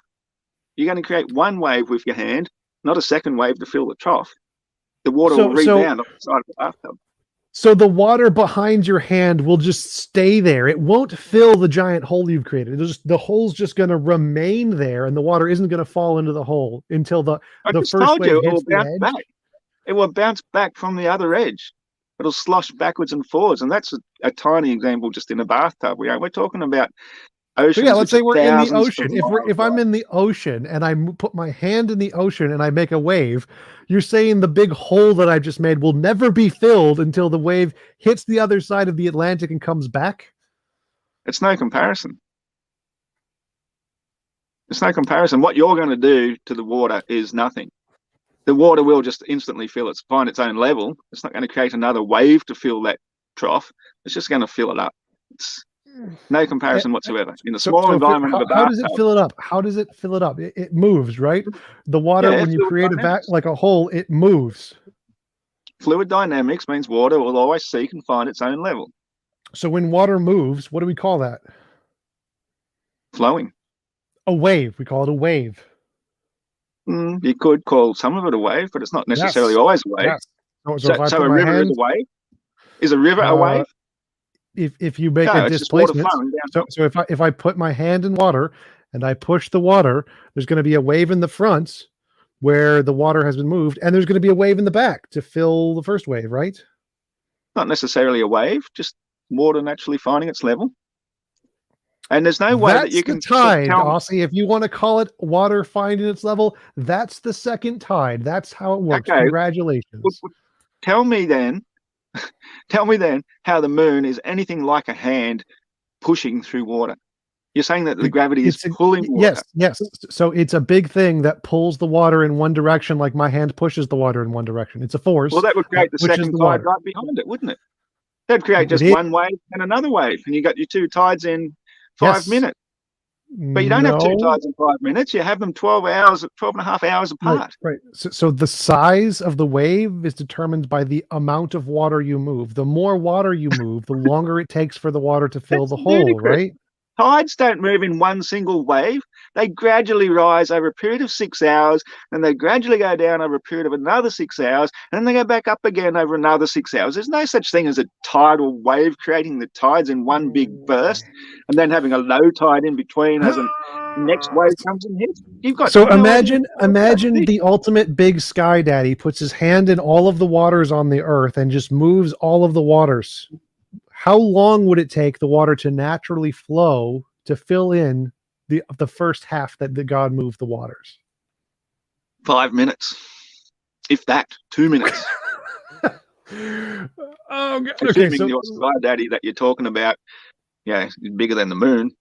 You're going to create one wave with your hand, not a second wave to fill the trough. The water will rebound off the side of the bathtub. So the water behind your hand will just stay there. It won't fill the giant hole you've created. The hole's just going to remain there, and the water isn't going to fall into the hole until the first wave hits the edge. Back. It will bounce back from the other edge. It'll slosh backwards and forwards, and that's a tiny example just in a bathtub. We're talking about oceans. So yeah, let's say we're in the ocean. If I'm in the ocean and I put my hand in the ocean and I make a wave, you're saying the big hole that I just made will never be filled until the wave hits the other side of the Atlantic and comes back? It's no comparison. It's no comparison. What you're going to do to the water is nothing. The water will just instantly find its own level. It's not going to create another wave to fill that trough. It's just going to fill it up. It's no comparison whatsoever. In a small environment of a bathtub. How does it fill it up? How does it fill it up? It moves, right? The water, when you create like a hole, it moves. Fluid dynamics means water will always seek and find its own level. So when water moves, what do we call that? Flowing. A wave. We call it a wave. You could call some of it a wave, but it's not necessarily always a wave. Yes. So a river is a wave? Is a river a wave? If you make a displacement, so if I put my hand in water and I push the water, there's going to be a wave in the front where the water has been moved, and there's going to be a wave in the back to fill the first wave, right? Not necessarily a wave, just water naturally finding its level. And there's no way that you can tide, Aussie. If you want to call it water finding its level, that's the second tide. That's how it works. Okay. Congratulations. Tell me then how the moon is anything like a hand pushing through water. You're saying that the gravity is pulling water. Yes. So it's a big thing that pulls the water in one direction, like my hand pushes the water in one direction. It's a force. Well, that would create the second tide right behind it, wouldn't it? That'd create just one wave and another wave, and you got your 2 tides in 5 minutes. But you don't have 2 tides in 5 minutes. You have them 12 and a half hours apart. Right. So the size of the wave is determined by the amount of water you move. The more water you move, the longer it takes for the water to fill the hole, right? Tides don't move in one single wave. They gradually rise over a period of 6 hours, and they gradually go down over a period of another 6 hours, and then they go back up again over another 6 hours. There's no such thing as a tidal wave creating the tides in one big burst and then having a low tide in between as a next wave comes and hits. Imagine the ultimate big sky daddy puts his hand in all of the waters on the earth and just moves all of the waters. How long would it take the water to naturally flow to fill in the first half that God moved the waters? 5 minutes. if that, 2 minutes. Oh, okay. Assuming So your sky daddy that you're talking about, is bigger than the moon.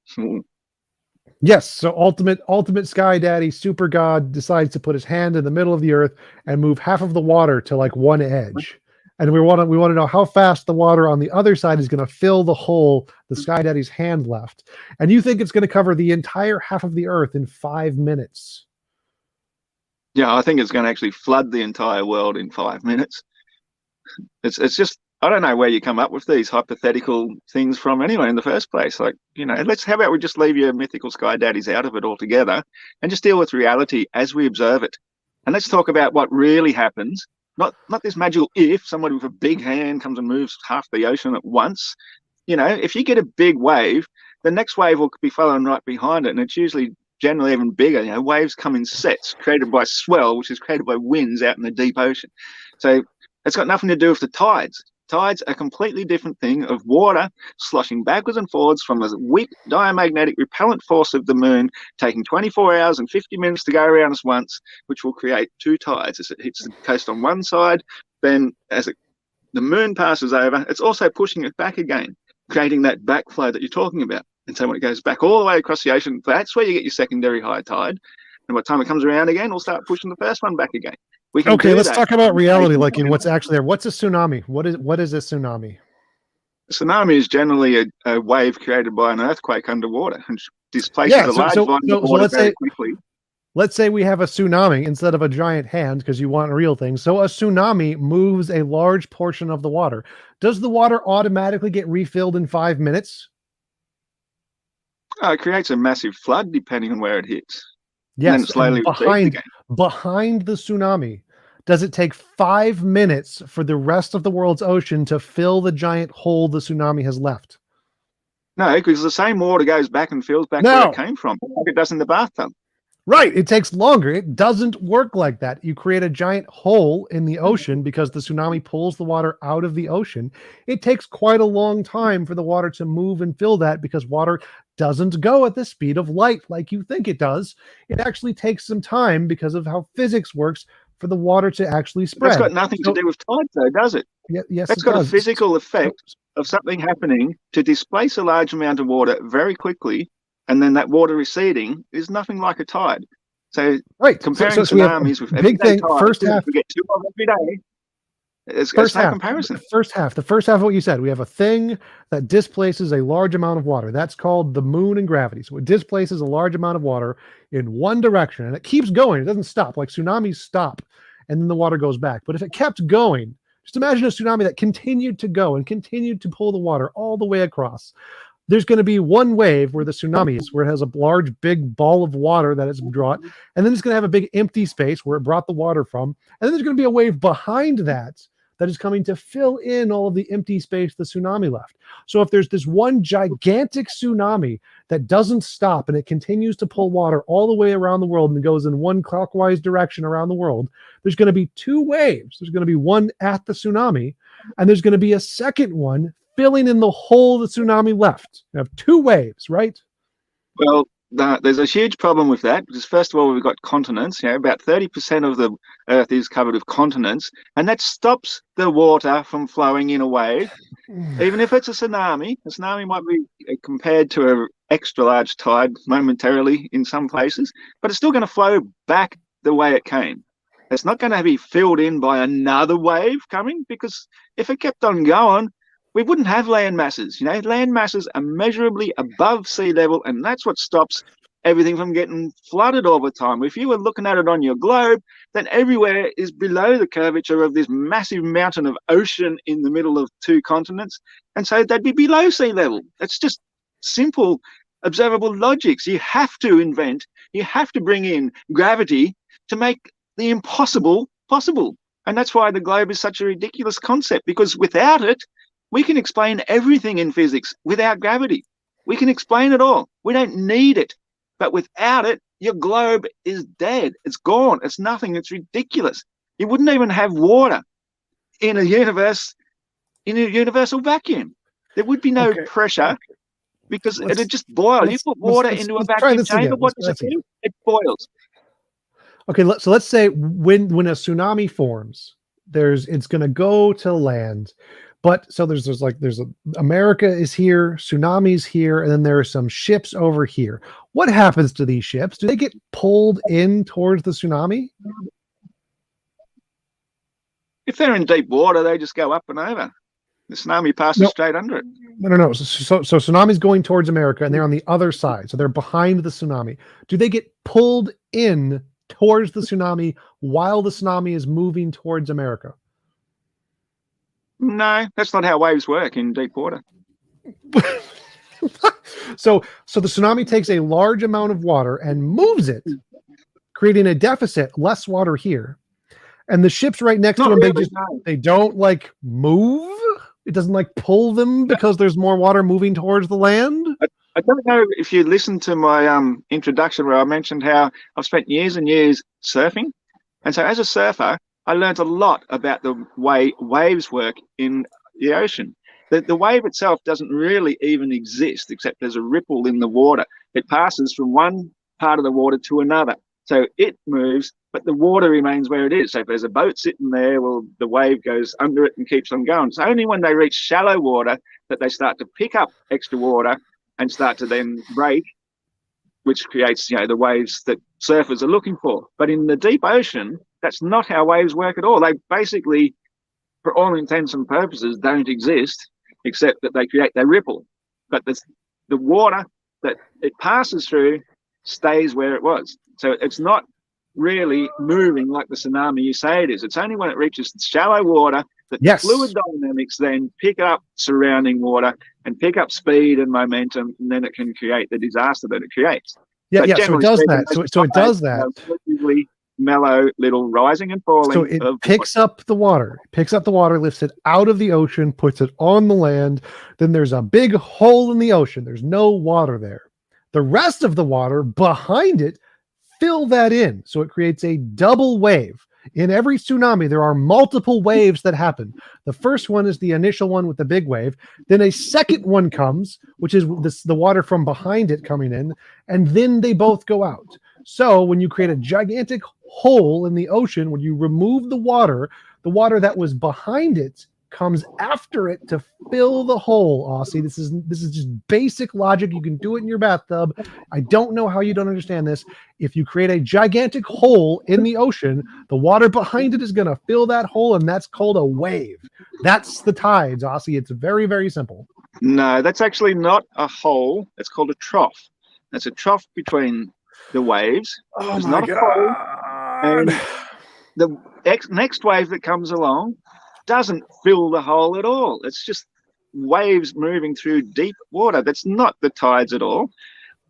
yes, so ultimate sky daddy, super god decides to put his hand in the middle of the earth and move half of the water to like one edge. And we want to know how fast the water on the other side is going to fill the hole the sky daddy's hand left. And you think it's going to cover the entire half of the earth in 5 minutes. Yeah, I think it's going to actually flood the entire world in 5 minutes. It's just, I don't know where you come up with these hypothetical things from anyway in the first place. Like, how about we just leave your mythical sky daddies out of it altogether and just deal with reality as we observe it. And let's talk about what really happens. Not this magical if somebody with a big hand comes and moves half the ocean at once. If you get a big wave, the next wave will be following right behind it, and it's usually generally even bigger. Waves come in sets created by swell, which is created by winds out in the deep ocean. So it's got nothing to do with the tides. Tides are a completely different thing of water sloshing backwards and forwards from the weak diamagnetic repellent force of the moon, taking 24 hours and 50 minutes to go around us once, which will create two tides. As it hits the coast on one side, then as the moon passes over, it's also pushing it back again, creating that backflow that you're talking about. And so when it goes back all the way across the ocean, that's where you get your secondary high tide. And by the time it comes around again, we'll start pushing the first one back again. Okay, let's talk about reality, like in what's actually there. What's a tsunami? What is a tsunami? A tsunami is generally a wave created by an earthquake underwater and displaces a large volume of water very quickly. Let's say we have a tsunami instead of a giant hand, because you want real things. So a tsunami moves a large portion of the water. Does the water automatically get refilled in 5 minutes? It creates a massive flood depending on where it hits. Yes, and then slowly behind the tsunami, does it take 5 minutes for the rest of the world's ocean to fill the giant hole the tsunami has left? No, because the same water goes back and fills back where it came from, like it does in the bathtub. Right. It takes longer. It doesn't work like that. You create a giant hole in the ocean because the tsunami pulls the water out of the ocean. It takes quite a long time for the water to move and fill that, because water doesn't go at the speed of light like you think it does. It actually takes some time because of how physics works for the water to actually spread. That's got nothing to do with tide, though, does it? Yes, that's got a physical effect of something happening to displace a large amount of water very quickly, and then that water receding is nothing like a tide. So comparing tsunamis with big thing, tide, first half, we get 2 of every day. It's no comparison. The first half of what you said, we have a thing that displaces a large amount of water. That's called the moon and gravity. So it displaces a large amount of water in one direction, and it keeps going. It doesn't stop. Like tsunamis stop, and then the water goes back. But if it kept going, just imagine a tsunami that continued to go and continued to pull the water all the way across. There's going to be one wave where the tsunami is, where it has a large, big ball of water that it's brought, and then it's going to have a big empty space where it brought the water from, and then there's going to be a wave behind that is coming to fill in all of the empty space the tsunami left. So if there's this one gigantic tsunami that doesn't stop and it continues to pull water all the way around the world and goes in one clockwise direction around the world, there's going to be 2 waves. There's going to be one at the tsunami, and there's going to be a second one filling in the hole the tsunami left. You have 2 waves, right? Well, there's a huge problem with that, because first of all, we've got continents. About 30% of the Earth is covered with continents, and that stops the water from flowing in a wave. Even if it's a tsunami might be compared to an extra large tide momentarily in some places, but it's still going to flow back the way it came. It's not going to be filled in by another wave coming, because if it kept on going, we wouldn't have land masses. Land masses are measurably above sea level, and that's what stops everything from getting flooded all the time. If you were looking at it on your globe, then everywhere is below the curvature of this massive mountain of ocean in the middle of 2 continents, and so they'd be below sea level. It's just simple observable logics. You have to bring in gravity to make the impossible possible. And that's why the globe is such a ridiculous concept, because without it, we can explain everything in physics without gravity. We can explain it all. We don't need it. But without it, your globe is dead. It's gone. It's nothing. It's ridiculous. You wouldn't even have water in a universe, in a universal vacuum. There would be no pressure, because it'd just boil. You put water into a vacuum chamber, what does it do? It boils. Okay, so let's say when a tsunami forms, it's going to go to land, but so there's America is here, tsunami's here, and then there are some ships over here. What happens to these ships? Do they get pulled in towards the tsunami? If they're in deep water, they just go up and over. The tsunami passes straight under it. No. So tsunami's going towards America, and they're on the other side. So they're behind the tsunami. Do they get pulled in towards the tsunami while the tsunami is moving towards America? No, that's not how waves work in deep water. So the tsunami takes a large amount of water and moves it, creating a deficit, less water here. And the ships right next to them, they don't like move. It doesn't like pull them because there's more water moving towards the land. I don't know if you listened to my introduction where I mentioned how I've spent years and years surfing. And so as a surfer, I learned a lot about the way waves work in the ocean. The wave itself doesn't really even exist, except there's a ripple in the water. It passes from one part of the water to another. So it moves, but the water remains where it is. So if there's a boat sitting there, well, the wave goes under it and keeps on going. It's only when they reach shallow water that they start to pick up extra water and start to then break, which creates, the waves that surfers are looking for. But in the deep ocean, that's not how waves work at all. They basically, for all intents and purposes, don't exist, except that they ripple. But the water that it passes through stays where it was. So it's not really moving like the tsunami you say it is. It's only when it reaches shallow water that the fluid dynamics then pick up surrounding water and pick up speed and momentum, and then it can create the disaster that it creates. So it does that. So it does that. Mellow little rising and falling. So it picks up the water, lifts it out of the ocean, puts it on the land. Then there's a big hole in the ocean. There's no water there. The rest of the water behind it fill that in. So it creates a double wave. In every tsunami, there are multiple waves that happen. The first one is the initial one with the big wave. Then a second one comes, which is the water from behind it coming in. And then they both go out. So when you create a gigantic hole in the ocean, when you remove the water that was behind it comes after it to fill the hole. Aussie, this is just basic logic. You can do it in your bathtub. I don't know how you don't understand this. If you create a gigantic hole in the ocean, the water behind it is going to fill that hole, and that's called a wave. That's the tides, Aussie. It's very, very simple. No, that's actually not a hole. It's called a trough. That's a trough between the waves. Oh, it's my not God. a hole. And the next wave that comes along doesn't fill the hole at all. It's just waves moving through deep water. That's not the tides at all.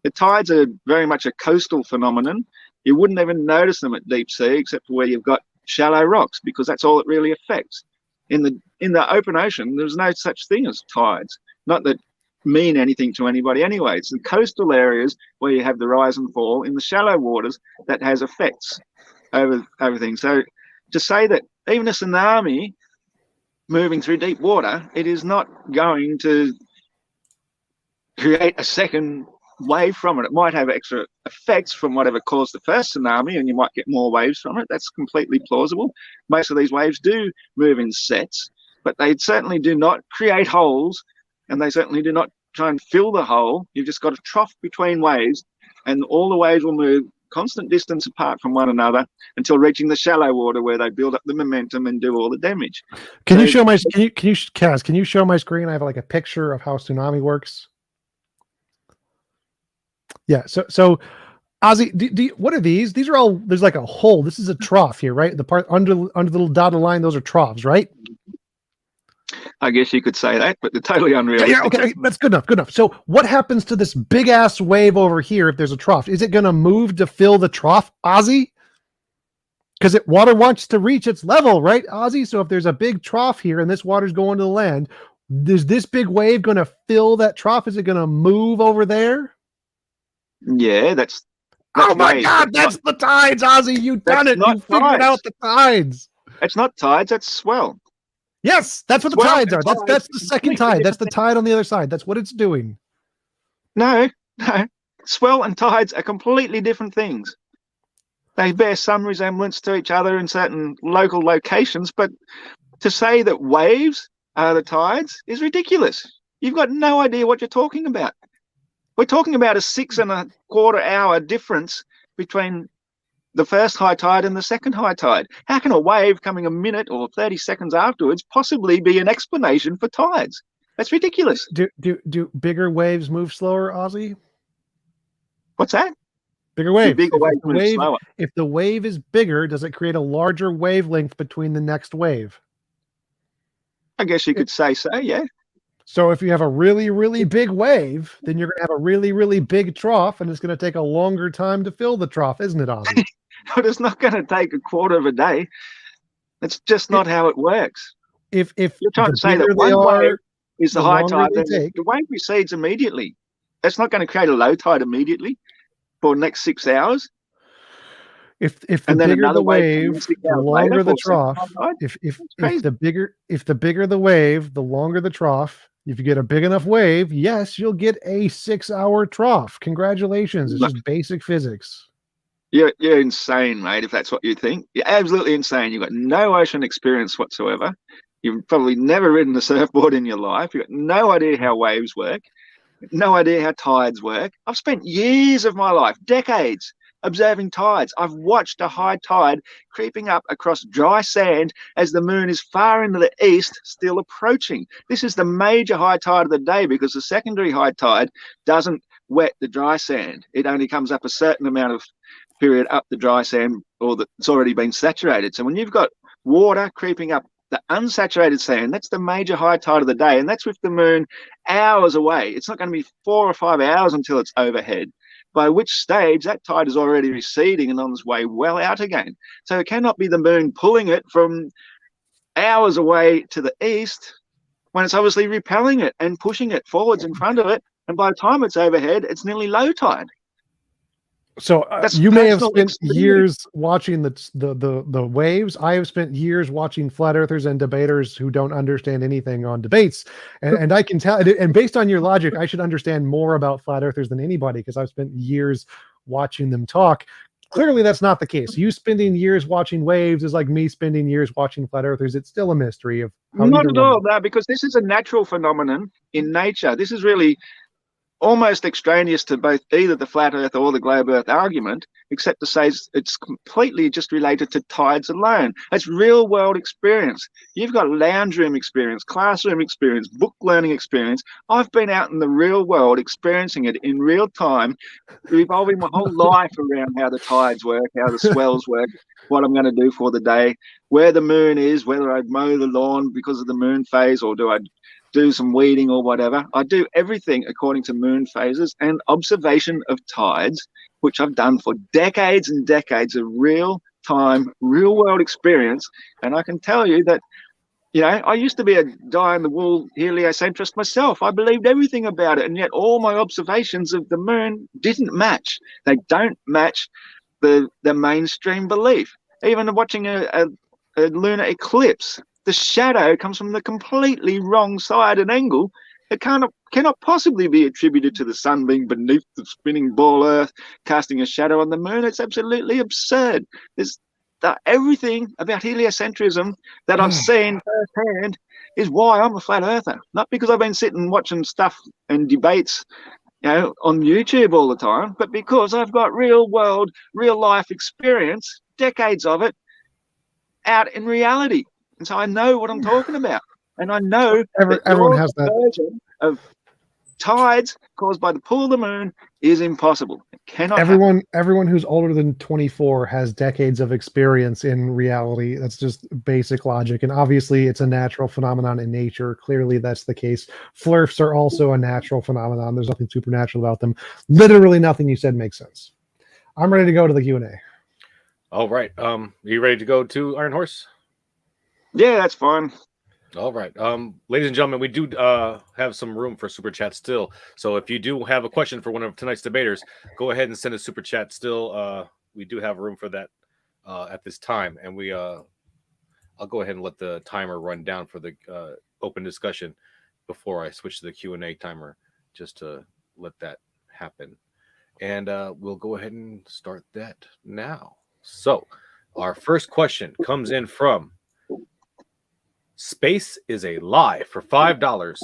The tides are very much a coastal phenomenon. You wouldn't even notice them at deep sea except for where you've got shallow rocks, because that's all it really affects. In the open ocean, there's no such thing as tides. Not that mean anything to anybody anyway. It's the coastal areas where you have the rise and fall in the shallow waters that has effects over everything. So to say that even a tsunami moving through deep water, it is not going to create a second wave from it. It might have extra effects from whatever caused the first tsunami, and you might get more waves from it. That's completely plausible. Most of these waves do move in sets, but they certainly do not create holes, and they certainly do not try and fill the hole. You've just got a trough between waves, and all the waves will move constant distance apart from one another until reaching the shallow water, where they build up the momentum and do all the damage. Can you show my Kaz, can you show my screen? I have like a picture of how tsunami works. Yeah, so Ozzy, what are these? These are all, there's like a hole. This is a trough here, right? The part under the little dotted line, those are troughs, right? I guess you could say that, but they're totally unrealistic. Yeah, okay, that's good enough. So what happens to this big ass wave over here if there's a trough? Is it going to move to fill the trough, Ozzy? Because water wants to reach its level, right, Ozzy? So if there's a big trough here and this water's going to the land, is this big wave going to fill that trough? Is it going to move over there? Yeah, that's oh my wave. God, that's the tides, Ozzy. You've done it. You figured out the tides. It's not tides, that's swell. Yes, that's what the tides are. That's the second tide. That's the tide on the other side. That's what it's doing. No. Swell and tides are completely different things. They bear some resemblance to each other in certain local locations, but to say that waves are the tides is ridiculous. You've got no idea what you're talking about. We're talking about a 6.25 hour difference between the first high tide and the second high tide. How can a wave coming a minute or 30 seconds afterwards possibly be an explanation for tides? That's ridiculous. Do bigger waves move slower, Ozzy? What's that? Bigger waves. Bigger waves move slower. If the wave is bigger, does it create a larger wavelength between the next wave? I guess you could say so, yeah. So if you have a really, really big wave, then you're going to have a really, really big trough, and it's going to take a longer time to fill the trough, isn't it, Ozzy? But it's not going to take a quarter of a day. It's just not how it works. If you're trying to say that one wave is the high tide, then the wave recedes immediately. That's not going to create a low tide immediately for the next 6 hours. If the bigger the wave, the longer the trough. If the bigger the wave, the longer the trough. If you get a big enough wave, yes, you'll get a 6 hour trough. Congratulations. It's just basic physics. You're insane, mate, if that's what you think. You're absolutely insane. You've got no ocean experience whatsoever. You've probably never ridden a surfboard in your life. You've got no idea how waves work, no idea how tides work. I've spent years of my life, decades, observing tides. I've watched a high tide creeping up across dry sand as the moon is far into the east, still approaching. This is the major high tide of the day because the secondary high tide doesn't wet the dry sand. It only comes up a certain amount of period up the dry sand, or that's already been saturated. So when you've got water creeping up the unsaturated sand, that's the major high tide of the day, and that's with the moon hours away. It's not going to be 4 or 5 hours until it's overhead, by which stage that tide is already receding and on its way well out again. So it cannot be the moon pulling it from hours away to the east when it's obviously repelling it and pushing it forwards in front of it, and by the time it's overhead, it's nearly low tide. So you may have spent years watching the waves. I have spent years watching flat earthers and debaters who don't understand anything on debates. And I can tell, and based on your logic, I should understand more about flat earthers than anybody because I've spent years watching them talk. Clearly, that's not the case. You spending years watching waves is like me spending years watching flat earthers. It's still a mystery of how not at all, no, because this is a natural phenomenon in nature. This is really almost extraneous to both either the flat earth or the globe earth argument, except to say it's completely just related to tides alone. It's real world experience. You've got lounge room experience, classroom experience, book learning experience. I've been out in the real world experiencing it in real time, revolving my whole life around how the tides work, how the swells work, what I'm going to do for the day, where the moon is, whether I mow the lawn because of the moon phase or do I do some weeding or whatever. I do everything according to moon phases and observation of tides, which I've done for decades and decades of real time, real world experience. And I can tell you that, you know, I used to be a die-in-the-wool heliocentrist myself. I believed everything about it, and yet all my observations of the moon didn't match. They don't match the mainstream belief. Even watching a lunar eclipse, the shadow comes from the completely wrong side and angle. It cannot possibly be attributed to the sun being beneath the spinning ball Earth, casting a shadow on the moon. It's absolutely absurd. There's everything about heliocentrism that I've seen firsthand is why I'm a flat earther. Not because I've been sitting watching stuff and debates, you know, on YouTube all the time, but because I've got real world, real life experience, decades of it, out in reality. And so I know what I'm talking about. And I know everyone has that version of tides caused by the pull of the moon is impossible. It cannot everyone who's older than 24 has decades of experience in reality. That's just basic logic. And obviously it's a natural phenomenon in nature. Clearly that's the case. Flurfs are also a natural phenomenon. There's nothing supernatural about them. Literally nothing you said makes sense. I'm ready to go to the Q&A. All right. Are you ready to go to Iron Horse? Yeah, that's fine. All right. Ladies and gentlemen, we do have some room for super chat still. So if you do have a question for one of tonight's debaters, go ahead and send a super chat still. We do have room for that at this time. And I'll go ahead and let the timer run down for the open discussion before I switch to the Q&A timer, just to let that happen. And we'll go ahead and start that now. So, our first question comes in from Space is a Lie for $5.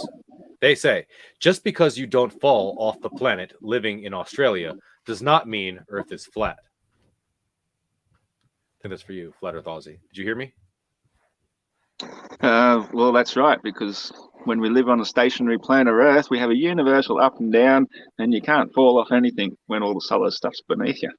They say, just because you don't fall off the planet living in Australia does not mean Earth is flat. I think that's for you, Flat Earth Aussie. Did you hear me? Well, that's right, because when we live on a stationary planet Earth, we have a universal up and down, and you can't fall off anything when all the solid stuff's beneath you.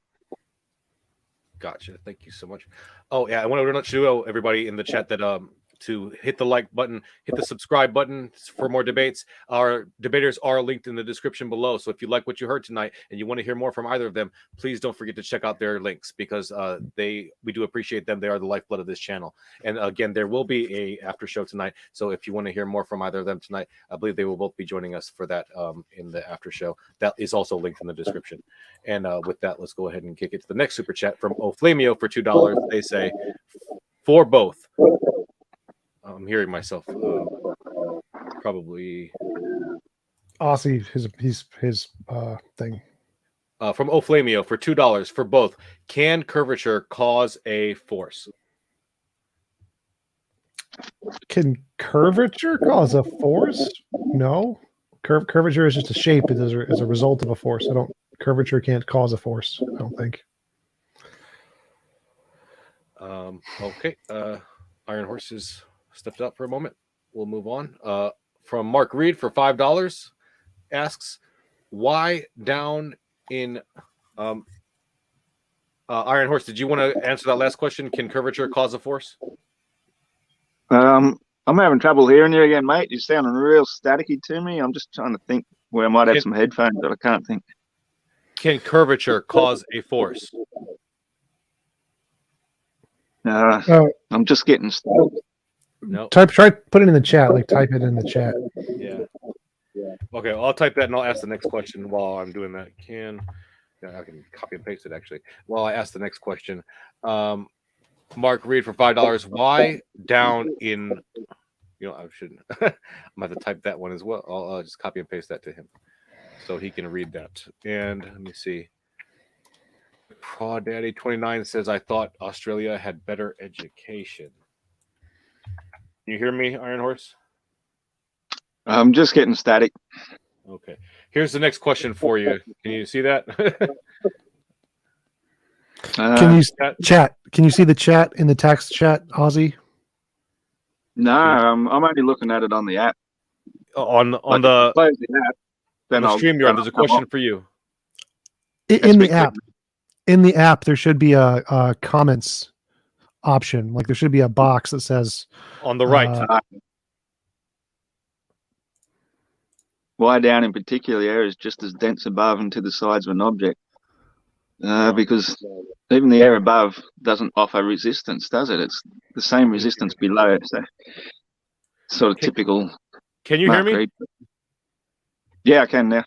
Gotcha. Thank you so much. Oh yeah, I want to let you know, everybody in the chat, that to hit the like button, hit the subscribe button for more debates. Our debaters are linked in the description below. So if you like what you heard tonight and you want to hear more from either of them, please don't forget to check out their links, because we do appreciate them. They are the lifeblood of this channel. And again, there will be a after show tonight. So if you want to hear more from either of them tonight, I believe they will both be joining us for that in the after show. That is also linked in the description. And with that, let's go ahead and kick it to the next super chat from Oflamio for $2. They say, for both. I'm hearing myself probably. Aussie, his thing. From Oflamio for $2 for both. Can curvature cause a force? Can curvature cause a force? No. Curvature is just a shape as a result of a force. Curvature can't cause a force, I don't think. Okay. Iron Horse is stepped up for a moment. We'll move on. From Mark Reed for $5 asks, why down in Iron Horse, did you want to answer that last question? Can curvature cause a force? I'm having trouble hearing you again, mate. You're sounding real staticky to me. I'm just trying to think where I might have some headphones, but I can't think. Can curvature cause a force? I'm just getting started. No. Try put it in the chat. Like type it in the chat. Yeah. Okay, I'll type that and I'll ask the next question while I'm doing that. I can copy and paste it actually while I ask the next question. Mark Reed for $5. Why down in? I shouldn't. I'm gonna have to type that one as well. I'll just copy and paste that to him so he can read that. And let me see. Crawdaddy 29 says, I thought Australia had better education. Can you hear me, Iron Horse? I'm just getting static. Okay. Here's the next question for you. Can you see that? Can you chat? Can you see the chat in the text chat, Aussie? No, I'm only looking at it on the app. On the close the app, then on the StreamYard, there's a question for you. In the app. In the app, there should be a comments option. Like there should be a box that says on the right. Why down in particular air is just as dense above and to the sides of an object. Because even the air above doesn't offer resistance, does it? It's the same resistance below. So sort of typical. Can you hear me? Reed. Yeah, I can now.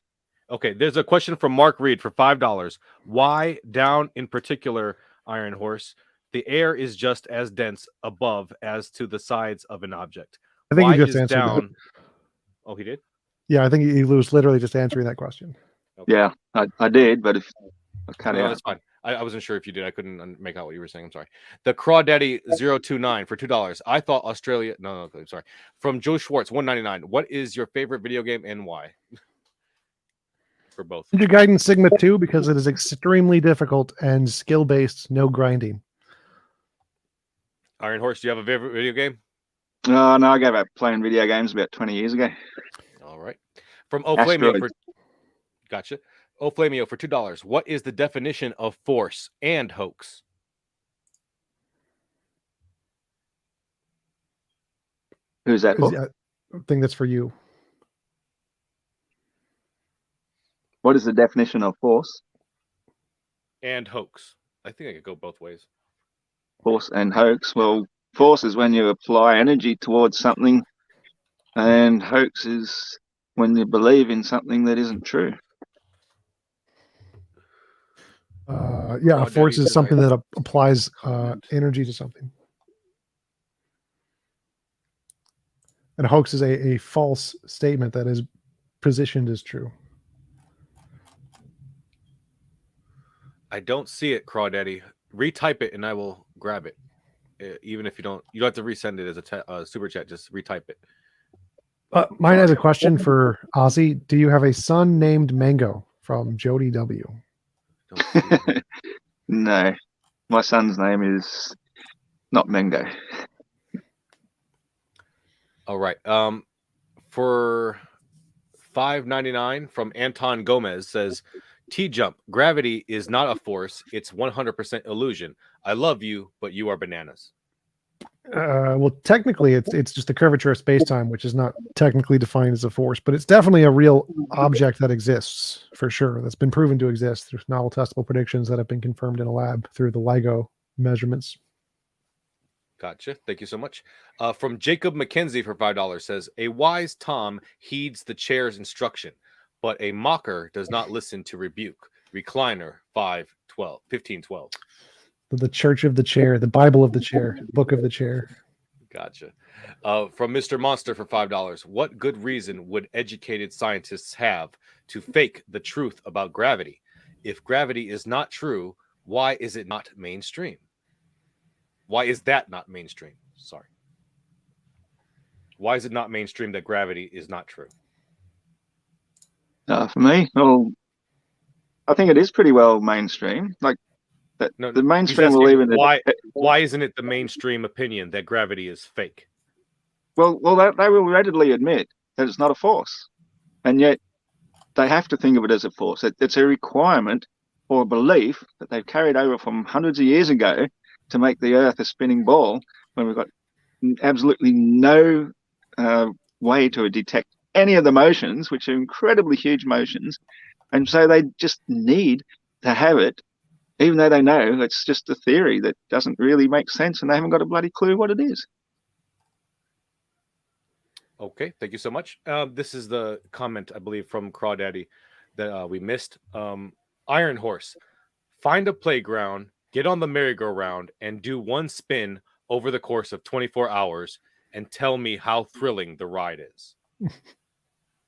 Okay, there's a question from Mark Reed for $5. Why down in particular, Iron Horse, the air is just as dense above as to the sides of an object? I think Why he just is answered down? that. Oh, he did? Yeah, I think he was literally just answering that question. Okay. Yeah, I did, but if I cut no, out. that's fine. I wasn't sure if you did. I couldn't make out what you were saying. I'm sorry. The Crawdaddy 029 for $2. I thought Australia. No, I'm sorry. From Joe Schwartz 199. What is your favorite video game and why? For both. Ninja Gaiden Sigma 2 because it is extremely difficult and skill based, no grinding. Iron Horse, do you have a favorite video game? No, I gave up playing video games about 20 years ago. All right. From Oflamio for gotcha. Oflamio for $2. What is the definition of force and hoax? Who's that for? I think that's for you. What is the definition of force? And hoax. I think I could go both ways. Force and hoax. Well, force is when you apply energy towards something, and hoax is when you believe in something that isn't true. Yeah, force is something that applies energy to something. And a hoax is a false statement that is positioned as true. I don't see it, Crawdaddy. retype it and I will grab it. Even if you don't have to resend it as a super chat. Just retype it. Mine has a question for Ozzy. Do you have a son named Mango? From Jody W. Don't see it. No, my son's name is not Mango. All right. For $5.99 from Anton Gomez says, TJump, gravity is not a force. It's 100% illusion. I love you, but you are bananas. Well, technically, it's just a curvature of space-time, which is not technically defined as a force, but it's definitely a real object that exists for sure. That's been proven to exist. There's novel testable predictions that have been confirmed in a lab through the LIGO measurements. Gotcha. Thank you so much. From Jacob McKenzie for $5 says, a wise Tom heeds the chair's instruction, but a mocker does not listen to rebuke. Recliner 1512. The Church of the Chair, the Bible of the Chair, Book of the Chair. Gotcha. From Mr. Monster for $5. What good reason would educated scientists have to fake the truth about gravity? If gravity is not true, why is it not mainstream? Why is that not mainstream? Sorry. Why is it not mainstream that gravity is not true? For me, well, I think it is pretty well mainstream. Like that, No, the mainstream he's will asking even why isn't it the mainstream opinion that gravity is fake? Well, they will readily admit that it's not a force, and yet they have to think of it as a force. It's a requirement or a belief that they've carried over from hundreds of years ago to make the Earth a spinning ball when we've got absolutely no way to detect any of the motions, which are incredibly huge motions, and so they just need to have it, even though they know it's just a theory that doesn't really make sense and they haven't got a bloody clue what it is. Okay, thank you so much. This is the comment, I believe, from Crawdaddy that we missed. Iron Horse, find a playground, get on the merry-go-round, and do one spin over the course of 24 hours and tell me how thrilling the ride is.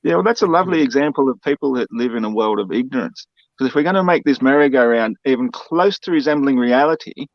Yeah, well, that's a lovely example of people that live in a world of ignorance. Because if we're going to make this merry-go-round even close to resembling reality,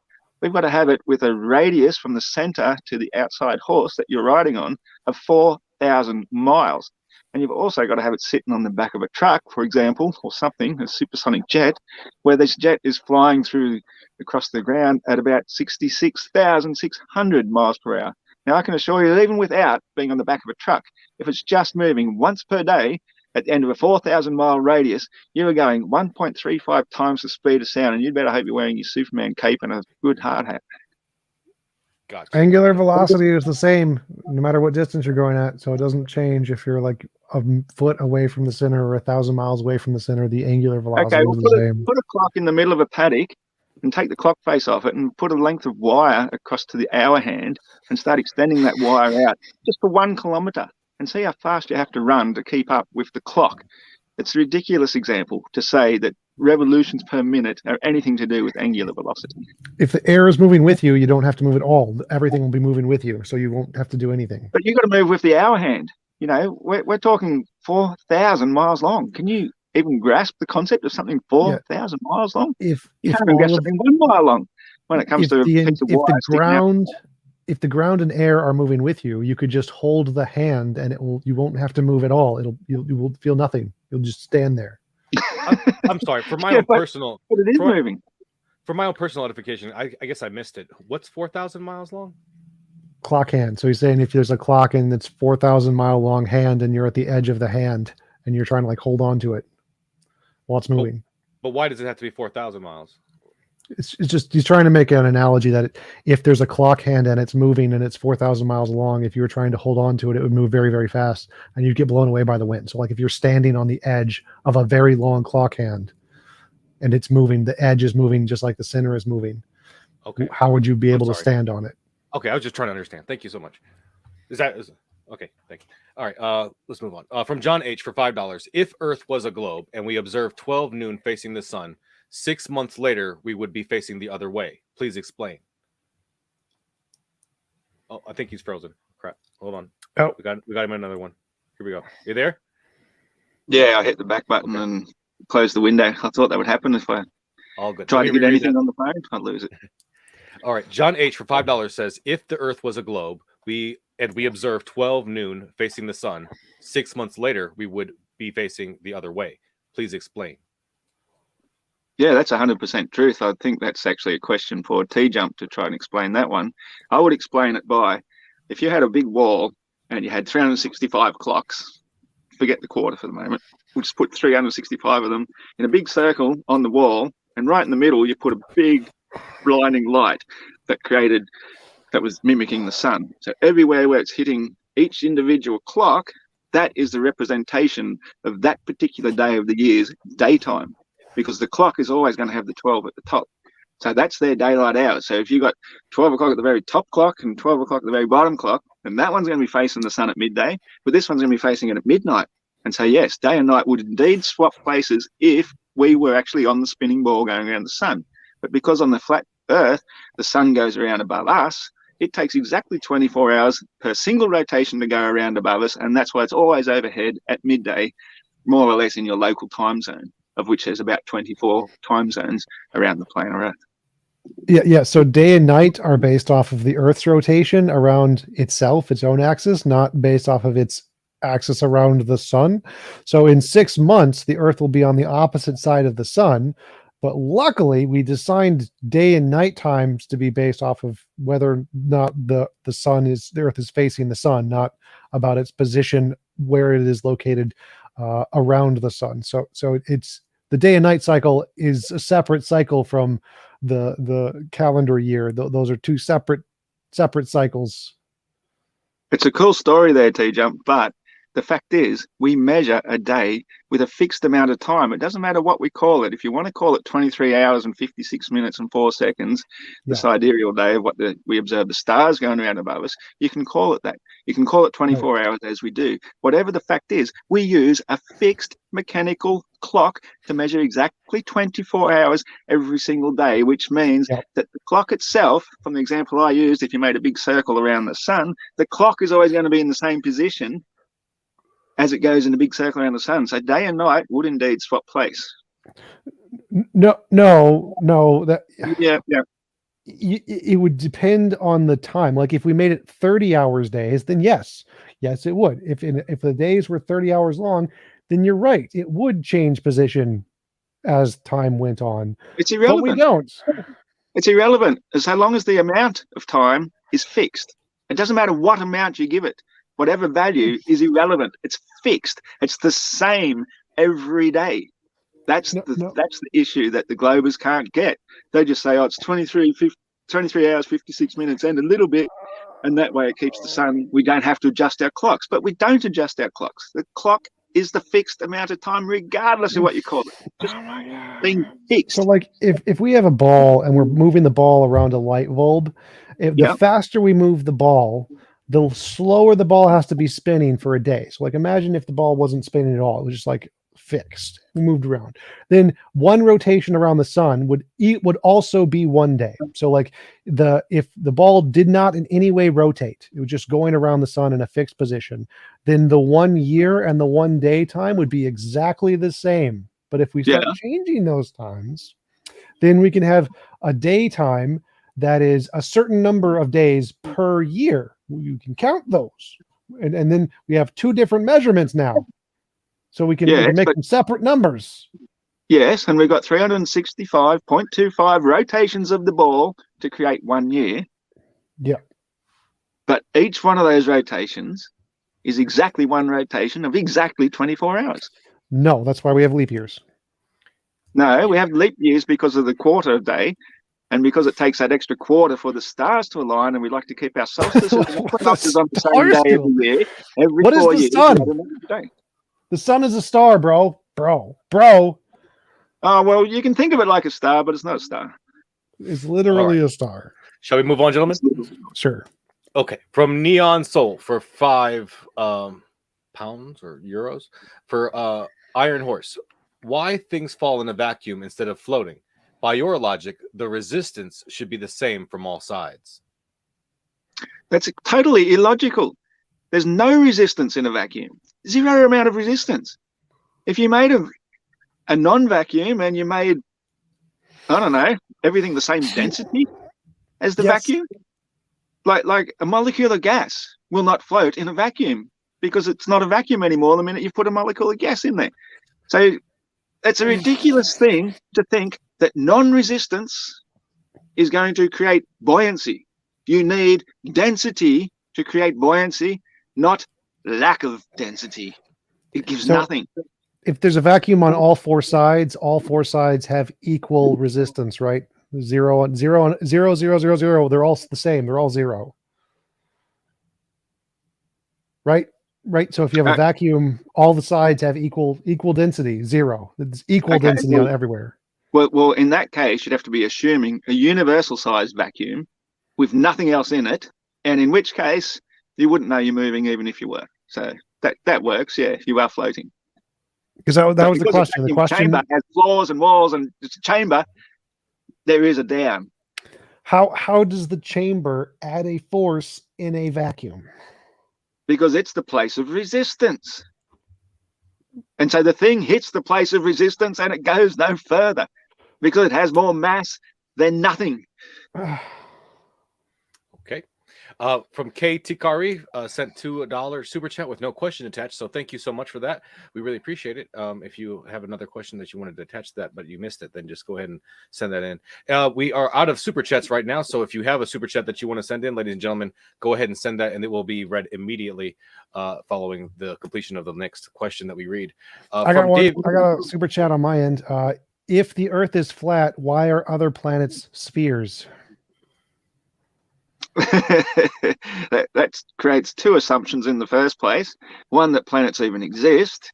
we've got to have it with a radius from the center to the outside horse that you're riding on of 4,000 miles. And you've also got to have it sitting on the back of a truck, for example, or something, a supersonic jet, where this jet is flying through across the ground at about 66,600 miles per hour. Now, I can assure you that even without being on the back of a truck, if it's just moving once per day at the end of a 4,000-mile radius, you are going 1.35 times the speed of sound, and you'd better hope you're wearing your Superman cape and a good hard hat. Gotcha. Angular velocity is the same no matter what distance you're going at, so it doesn't change if you're like a foot away from the center or 1,000 miles away from the center. The angular velocity is the same. Put a clock in the middle of a paddock and take the clock face off it and put a length of wire across to the hour hand and start extending that wire out just for 1 kilometre and see how fast you have to run to keep up with the clock. It's a ridiculous example to say that revolutions per minute are anything to do with angular velocity. If the air is moving with you, you don't have to move at all. Everything will be moving with you, so you won't have to do anything. But you've got to move with the hour hand. You know, we're talking 4,000 miles long. Can you even grasp the concept of something 4,000 miles long? If you can't even grasp something 1 mile long when it comes to if the ground and air are moving with you, you could just hold the hand and you won't have to move at all. You will feel nothing. You'll just stand there. I'm sorry for my own personal. But it is moving. For my own personal edification, I guess I missed it. What's 4,000 miles long? Clock hand. So he's saying if there's a clock and it's 4,000 mile long hand and you're at the edge of the hand and you're trying to like hold on to it while it's moving. But why does it have to be 4,000 miles? It's just he's trying to make an analogy that if there's a clock hand and it's moving and it's 4,000 miles long, if you were trying to hold on to it, it would move very, very fast and you'd get blown away by the wind. So like if you're standing on the edge of a very long clock hand and it's moving, the edge is moving just like the center is moving. Okay. How would you be able to stand on it? Okay, I was just trying to understand. Thank you so much. Okay? Thank you. All right, let's move on. From John H. for $5. If Earth was a globe and we observed 12 noon facing the sun, 6 months later, we would be facing the other way. Please explain. Oh, I think he's frozen. Crap. Hold on. Oh, we got him another one. Here we go. You there? Yeah, I hit the back button and closed the window. I thought that would happen if I All good. Try Let to me get reread anything that. on the phone, I'd lose it. All right. John H. for $5 says, if the Earth was a globe, we observe 12 noon facing the sun, 6 months later, we would be facing the other way. Please explain. Yeah, that's 100% truth. I think that's actually a question for TJump to try and explain that one. I would explain it by, if you had a big wall and you had 365 clocks, forget the quarter for the moment, we'll just put 365 of them in a big circle on the wall, and right in the middle you put a big blinding light that was mimicking the sun. So everywhere where it's hitting each individual clock, that is the representation of that particular day of the year's daytime, because the clock is always going to have the 12 at the top. So that's their daylight hours. So if you've got 12 o'clock at the very top clock and 12 o'clock at the very bottom clock, then that one's going to be facing the sun at midday, but this one's going to be facing it at midnight. And so, yes, day and night would indeed swap places if we were actually on the spinning ball going around the sun. But because on the flat Earth, the sun goes around above us, it takes exactly 24 hours per single rotation to go around above us, and that's why it's always overhead at midday, more or less in your local time zone, of which there's about 24 time zones around the planet Earth. Yeah. So day and night are based off of the Earth's rotation around itself, its own axis, not based off of its axis around the sun. So in 6 months, the Earth will be on the opposite side of the sun. But luckily, we designed day and night times to be based off of whether or not the Earth is facing the sun, not about its position where it is located around the sun. So it's the day and night cycle is a separate cycle from the calendar year. Those are two separate cycles. It's a cool story there, TJump, but the fact is we measure a day with a fixed amount of time. It doesn't matter what we call it. If you want to call it 23 hours and 56 minutes and 4 seconds, the sidereal day of what we observe the stars going around above us, you can call it that. You can call it 24 hours as we do. Whatever the fact is, we use a fixed mechanical clock to measure exactly 24 hours every single day, which means that the clock itself, from the example I used, if you made a big circle around the sun, the clock is always going to be in the same position as it goes in a big circle around the sun. So day and night would indeed swap place. No. Yeah. It would depend on the time. Like if we made it 30 hours days, then yes, it would. If the days were 30 hours long, then you're right. It would change position as time went on. It's irrelevant. But we don't. It's irrelevant as long as the amount of time is fixed. It doesn't matter what amount you give it. Whatever value is irrelevant. It's fixed. It's the same every day. That's the issue that the globers can't get. They just say, oh, it's 23 hours, 56 minutes and a little bit, and that way it keeps the sun. We don't have to adjust our clocks, but we don't adjust our clocks. The clock is the fixed amount of time regardless of what you call it. Just being fixed. So like if we have a ball and we're moving the ball around a light bulb, the faster we move the ball, the slower the ball has to be spinning for a day. So like imagine if the ball wasn't spinning at all, it was just like fixed, moved around. Then one rotation around the sun would also be 1 day. So like if the ball did not in any way rotate, it was just going around the sun in a fixed position, then the 1 year and the 1 day time would be exactly the same. But if we start changing those times, then we can have a daytime that is a certain number of days per year. You can count those. And then we have two different measurements now. So we can make them separate numbers. Yes, and we've got 365.25 rotations of the ball to create 1 year. Yeah. But each one of those rotations is exactly one rotation of exactly 24 hours. No, that's why we have leap years. No, we have leap years because of the quarter day. And because it takes that extra quarter for the stars to align, and we like to keep our solstices and equinoxes on the same day every year. What is the sun? The sun is a star, bro. Oh, well, you can think of it like a star, but it's not a star. It's literally a star. Shall we move on, gentlemen? Sure. Okay. From Neon Soul for 5 pounds or euros for Iron Horse. Why things fall in a vacuum instead of floating? By your logic, the resistance should be the same from all sides. That's totally illogical. There's no resistance in a vacuum. Zero amount of resistance. If you made a non-vacuum and you made I don't know, everything the same density as the Yes. vacuum? Like a molecule of gas will not float in a vacuum because it's not a vacuum anymore the minute you put a molecule of gas in there. So it's a ridiculous thing to think that non-resistance is going to create buoyancy. You need density to create buoyancy, not lack of density. It gives nothing. If there's a vacuum on all four sides have equal resistance, right? 0, 0, 0, 0, 0, 0. They're all the same. They're all 0. Right? Right. So if you have a vacuum, all the sides have equal density, 0. It's equal density on everywhere. Well, in that case, you'd have to be assuming a universal sized vacuum with nothing else in it, and in which case you wouldn't know you're moving even if you were. So that works, yeah, you are floating. Because that was the question. The question chamber has floors and walls, and it's a chamber. There is a down. How does the chamber add a force in a vacuum? Because it's the place of resistance. And so the thing hits the place of resistance and it goes no further because it has more mass than nothing. Okay. From K Tikari, sent $2 super chat with no question attached. So thank you so much for that. We really appreciate it. If you have another question that you wanted to attach to that, but you missed it, then just go ahead and send that in. We are out of super chats right now. So if you have a super chat that you want to send in, ladies and gentlemen, go ahead and send that, and it will be read immediately following the completion of the next question that we read. I got a super chat on my end. If the Earth is flat, why are other planets spheres? that creates two assumptions in the first place. One, that planets even exist,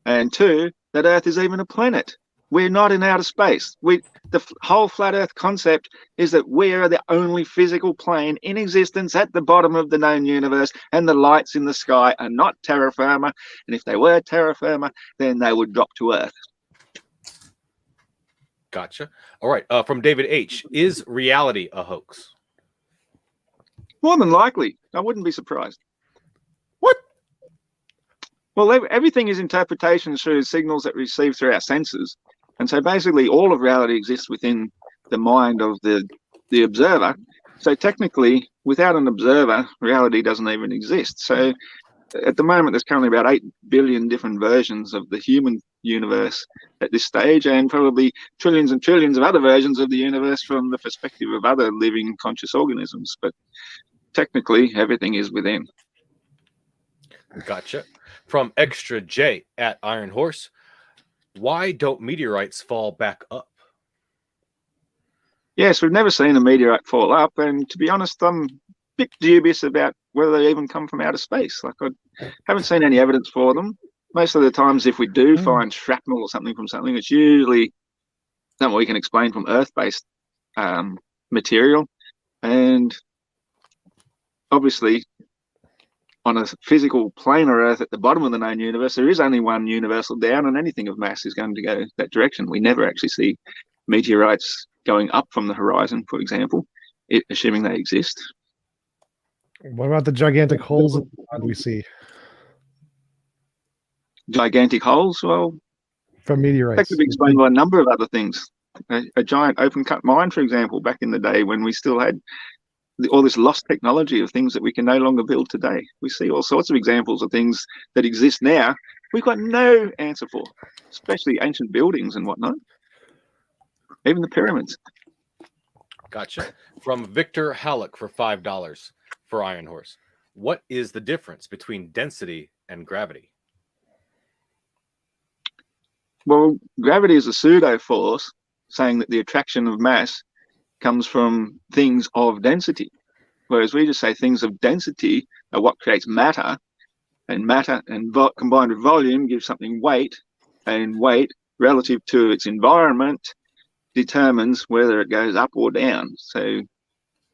and two, that Earth is even a planet. We're not in outer space. The whole flat Earth concept is that we are the only physical plane in existence at the bottom of the known universe, and the lights in the sky are not terra firma. And if they were terra firma, then they would drop to Earth. Gotcha. All right. From David H. Is reality a hoax? More than likely. I wouldn't be surprised. What? Well, everything is interpretation through signals that we receive through our senses. And so basically all of reality exists within the mind of the observer. So technically, without an observer, reality doesn't even exist. So at the moment, there's currently about 8 billion different versions of the human universe at this stage, and probably trillions and trillions of other versions of the universe from the perspective of other living conscious organisms. But technically, everything is within. Gotcha. From Extra J at Iron Horse, why don't meteorites fall back up? Yes, we've never seen a meteorite fall up, and to be honest, I'm a bit dubious about whether they even come from outer space. Like, I haven't seen any evidence for them. Most of the times, if we do find shrapnel or something from something, it's usually something we can explain from Earth-based material. And obviously, on a physical planar Earth at the bottom of the known universe, there is only one universal down, and anything of mass is going to go that direction. We never actually see meteorites going up from the horizon, for example, assuming they exist. What about the gigantic holes that we see? Gigantic holes? Well, from meteorites. That could be explained by a number of other things. A giant open-cut mine, for example, back in the day when we still had all this lost technology of things that we can no longer build today. We see all sorts of examples of things that exist now we've got no answer for, especially ancient buildings and whatnot, even the pyramids. Gotcha. From Victor Halleck for $5 for Iron Horse. What is the difference between density and gravity? Well, gravity is a pseudo force saying that the attraction of mass comes from things of density, whereas we just say things of density are what creates matter, and matter and combined with volume gives something weight, and weight relative to its environment determines whether it goes up or down. So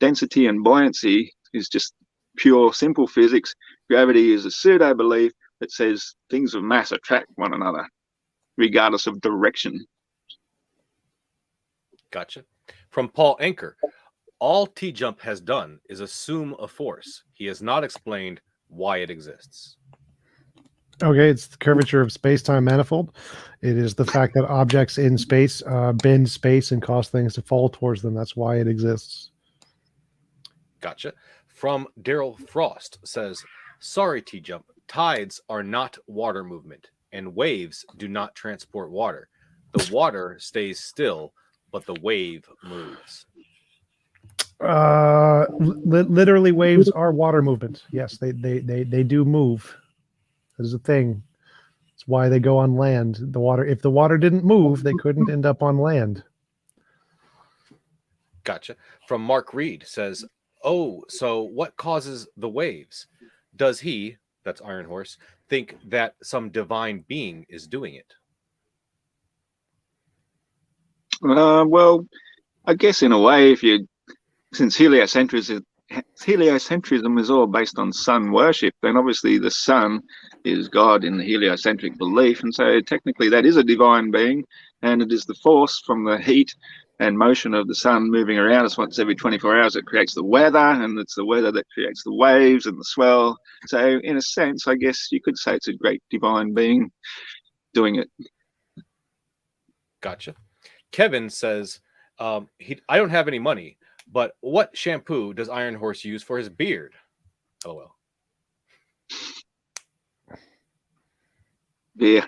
density and buoyancy is just pure simple physics. Gravity is a pseudo belief that says things of mass attract one another regardless of direction. Gotcha. From Paul Anker, all TJump has done is assume a force. He has not explained why it exists. Okay, it's the curvature of space-time manifold. It is the fact that objects in space bend space and cause things to fall towards them. That's why it exists. Gotcha. From Daryl Frost says, sorry, TJump. Tides are not water movement, and waves do not transport water. The water stays still, but the wave moves. Literally, waves are water movement. Yes, they do move. That is a thing. It's why they go on land. The water, if the water didn't move, they couldn't end up on land. Gotcha. From Mark Reed says, oh, so what causes the waves? Does he, that's Iron Horse, think that some divine being is doing it? Well, I guess in a way, since heliocentrism is all based on sun worship, then obviously the sun is God in the heliocentric belief, and so technically that is a divine being, and it is the force from the heat and motion of the sun moving around us once every 24 hours that creates the weather, and it's the weather that creates the waves and the swell. So in a sense, I guess you could say it's a great divine being doing it. Gotcha. Kevin says, I don't have any money, but what shampoo does Iron Horse use for his beard? LOL. Yeah.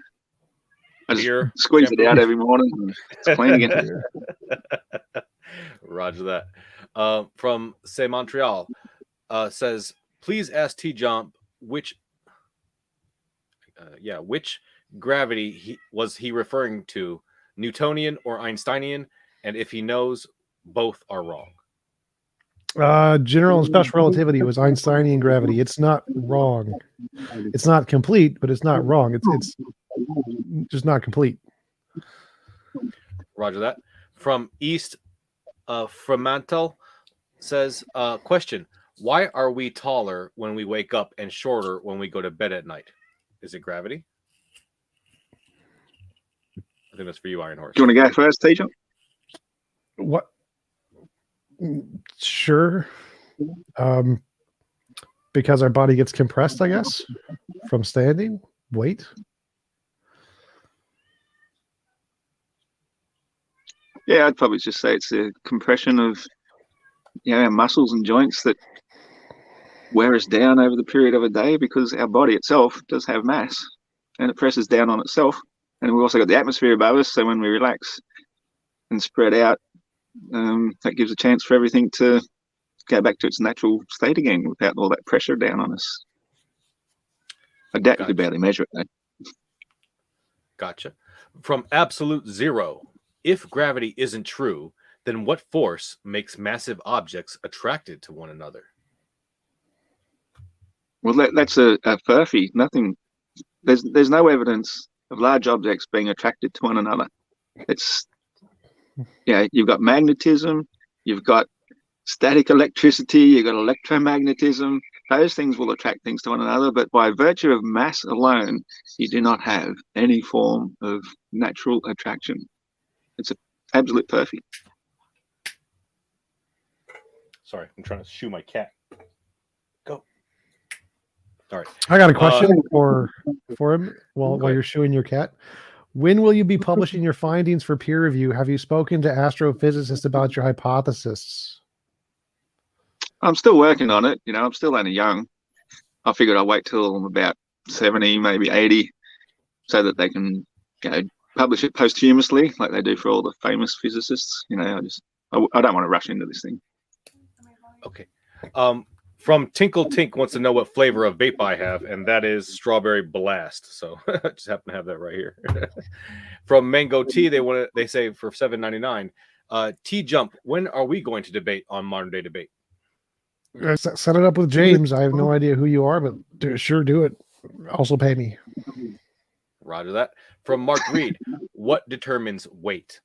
I just squeeze shampoo. It out every morning and it's clean again. Roger that. From Say Montreal says, please ask TJump which gravity was he referring to, Newtonian or Einsteinian, and if he knows, both are wrong. General and special relativity was Einsteinian gravity. It's not wrong. It's not complete, but it's not wrong. It's just not complete. Roger that. From East Fremantle says, question, why are we taller when we wake up and shorter when we go to bed at night? Is it gravity? I think that's for you, Iron Horse. Do you want to go first, TJump? What? Sure. Because our body gets compressed, I guess, from standing weight. Yeah, I'd probably just say it's a compression of our muscles and joints that wear us down over the period of a day, because our body itself does have mass and it presses down on itself. And we've also got the atmosphere above us, so when we relax and spread out, that gives a chance for everything to go back to its natural state again without all that pressure down on us. I doubt you could barely measure it, though. Gotcha. From Absolute Zero, if gravity isn't true, then what force makes massive objects attracted to one another? Well, that's a furphy. Nothing. There's no evidence of large objects being attracted to one another. It's you've got magnetism, you've got static electricity, you've got electromagnetism. Those things will attract things to one another, but by virtue of mass alone, you do not have any form of natural attraction. It's an absolute perfect. Sorry, I'm trying to shoo my cat. Go. All right. I got a question for him while you're shooing your cat. When will you be publishing your findings for peer review? Have you spoken to astrophysicists about your hypothesis? I'm still working on it. I'm still only young. I figured I'll wait till I'm about 70, maybe 80, so that they can, publish it posthumously like they do for all the famous physicists. I don't want to rush into this thing. Okay. From Tinkle Tink wants to know what flavor of vape I have, and that is strawberry blast. So I just happen to have that right here. From Mango Tea, they say for $7.99. TJump, when are we going to debate on Modern Day Debate? Set it up with James. I have no idea who you are, but sure, do it. Also pay me. Roger that. From Mark Reed, what determines weight?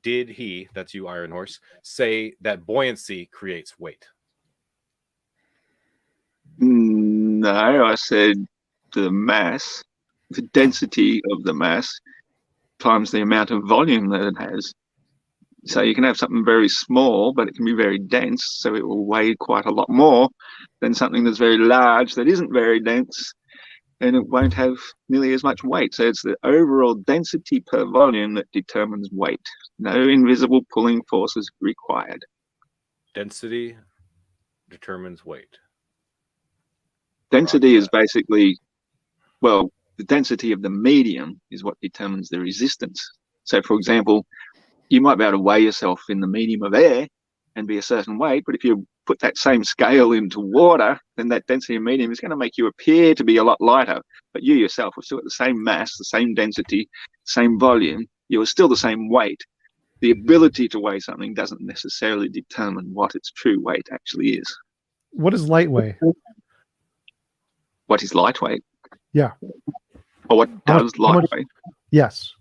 Did he, that's you, Iron Horse, say that buoyancy creates weight? No, I said the mass, the density of the mass times the amount of volume that it has. So you can have something very small, but it can be very dense, so it will weigh quite a lot more than something that's very large that isn't very dense, and it won't have nearly as much weight. So it's the overall density per volume that determines weight. No invisible pulling forces required. Density determines weight. Density is basically, well, the density of the medium is what determines the resistance. So, for example, you might be able to weigh yourself in the medium of air and be a certain weight, but if you put that same scale into water, then that density of medium is going to make you appear to be a lot lighter. But you yourself are still at the same mass, the same density, same volume. You are still the same weight. The ability to weigh something doesn't necessarily determine what its true weight actually is. What is light weigh? What is lightweight? Yeah. Or what does light weigh? Yes.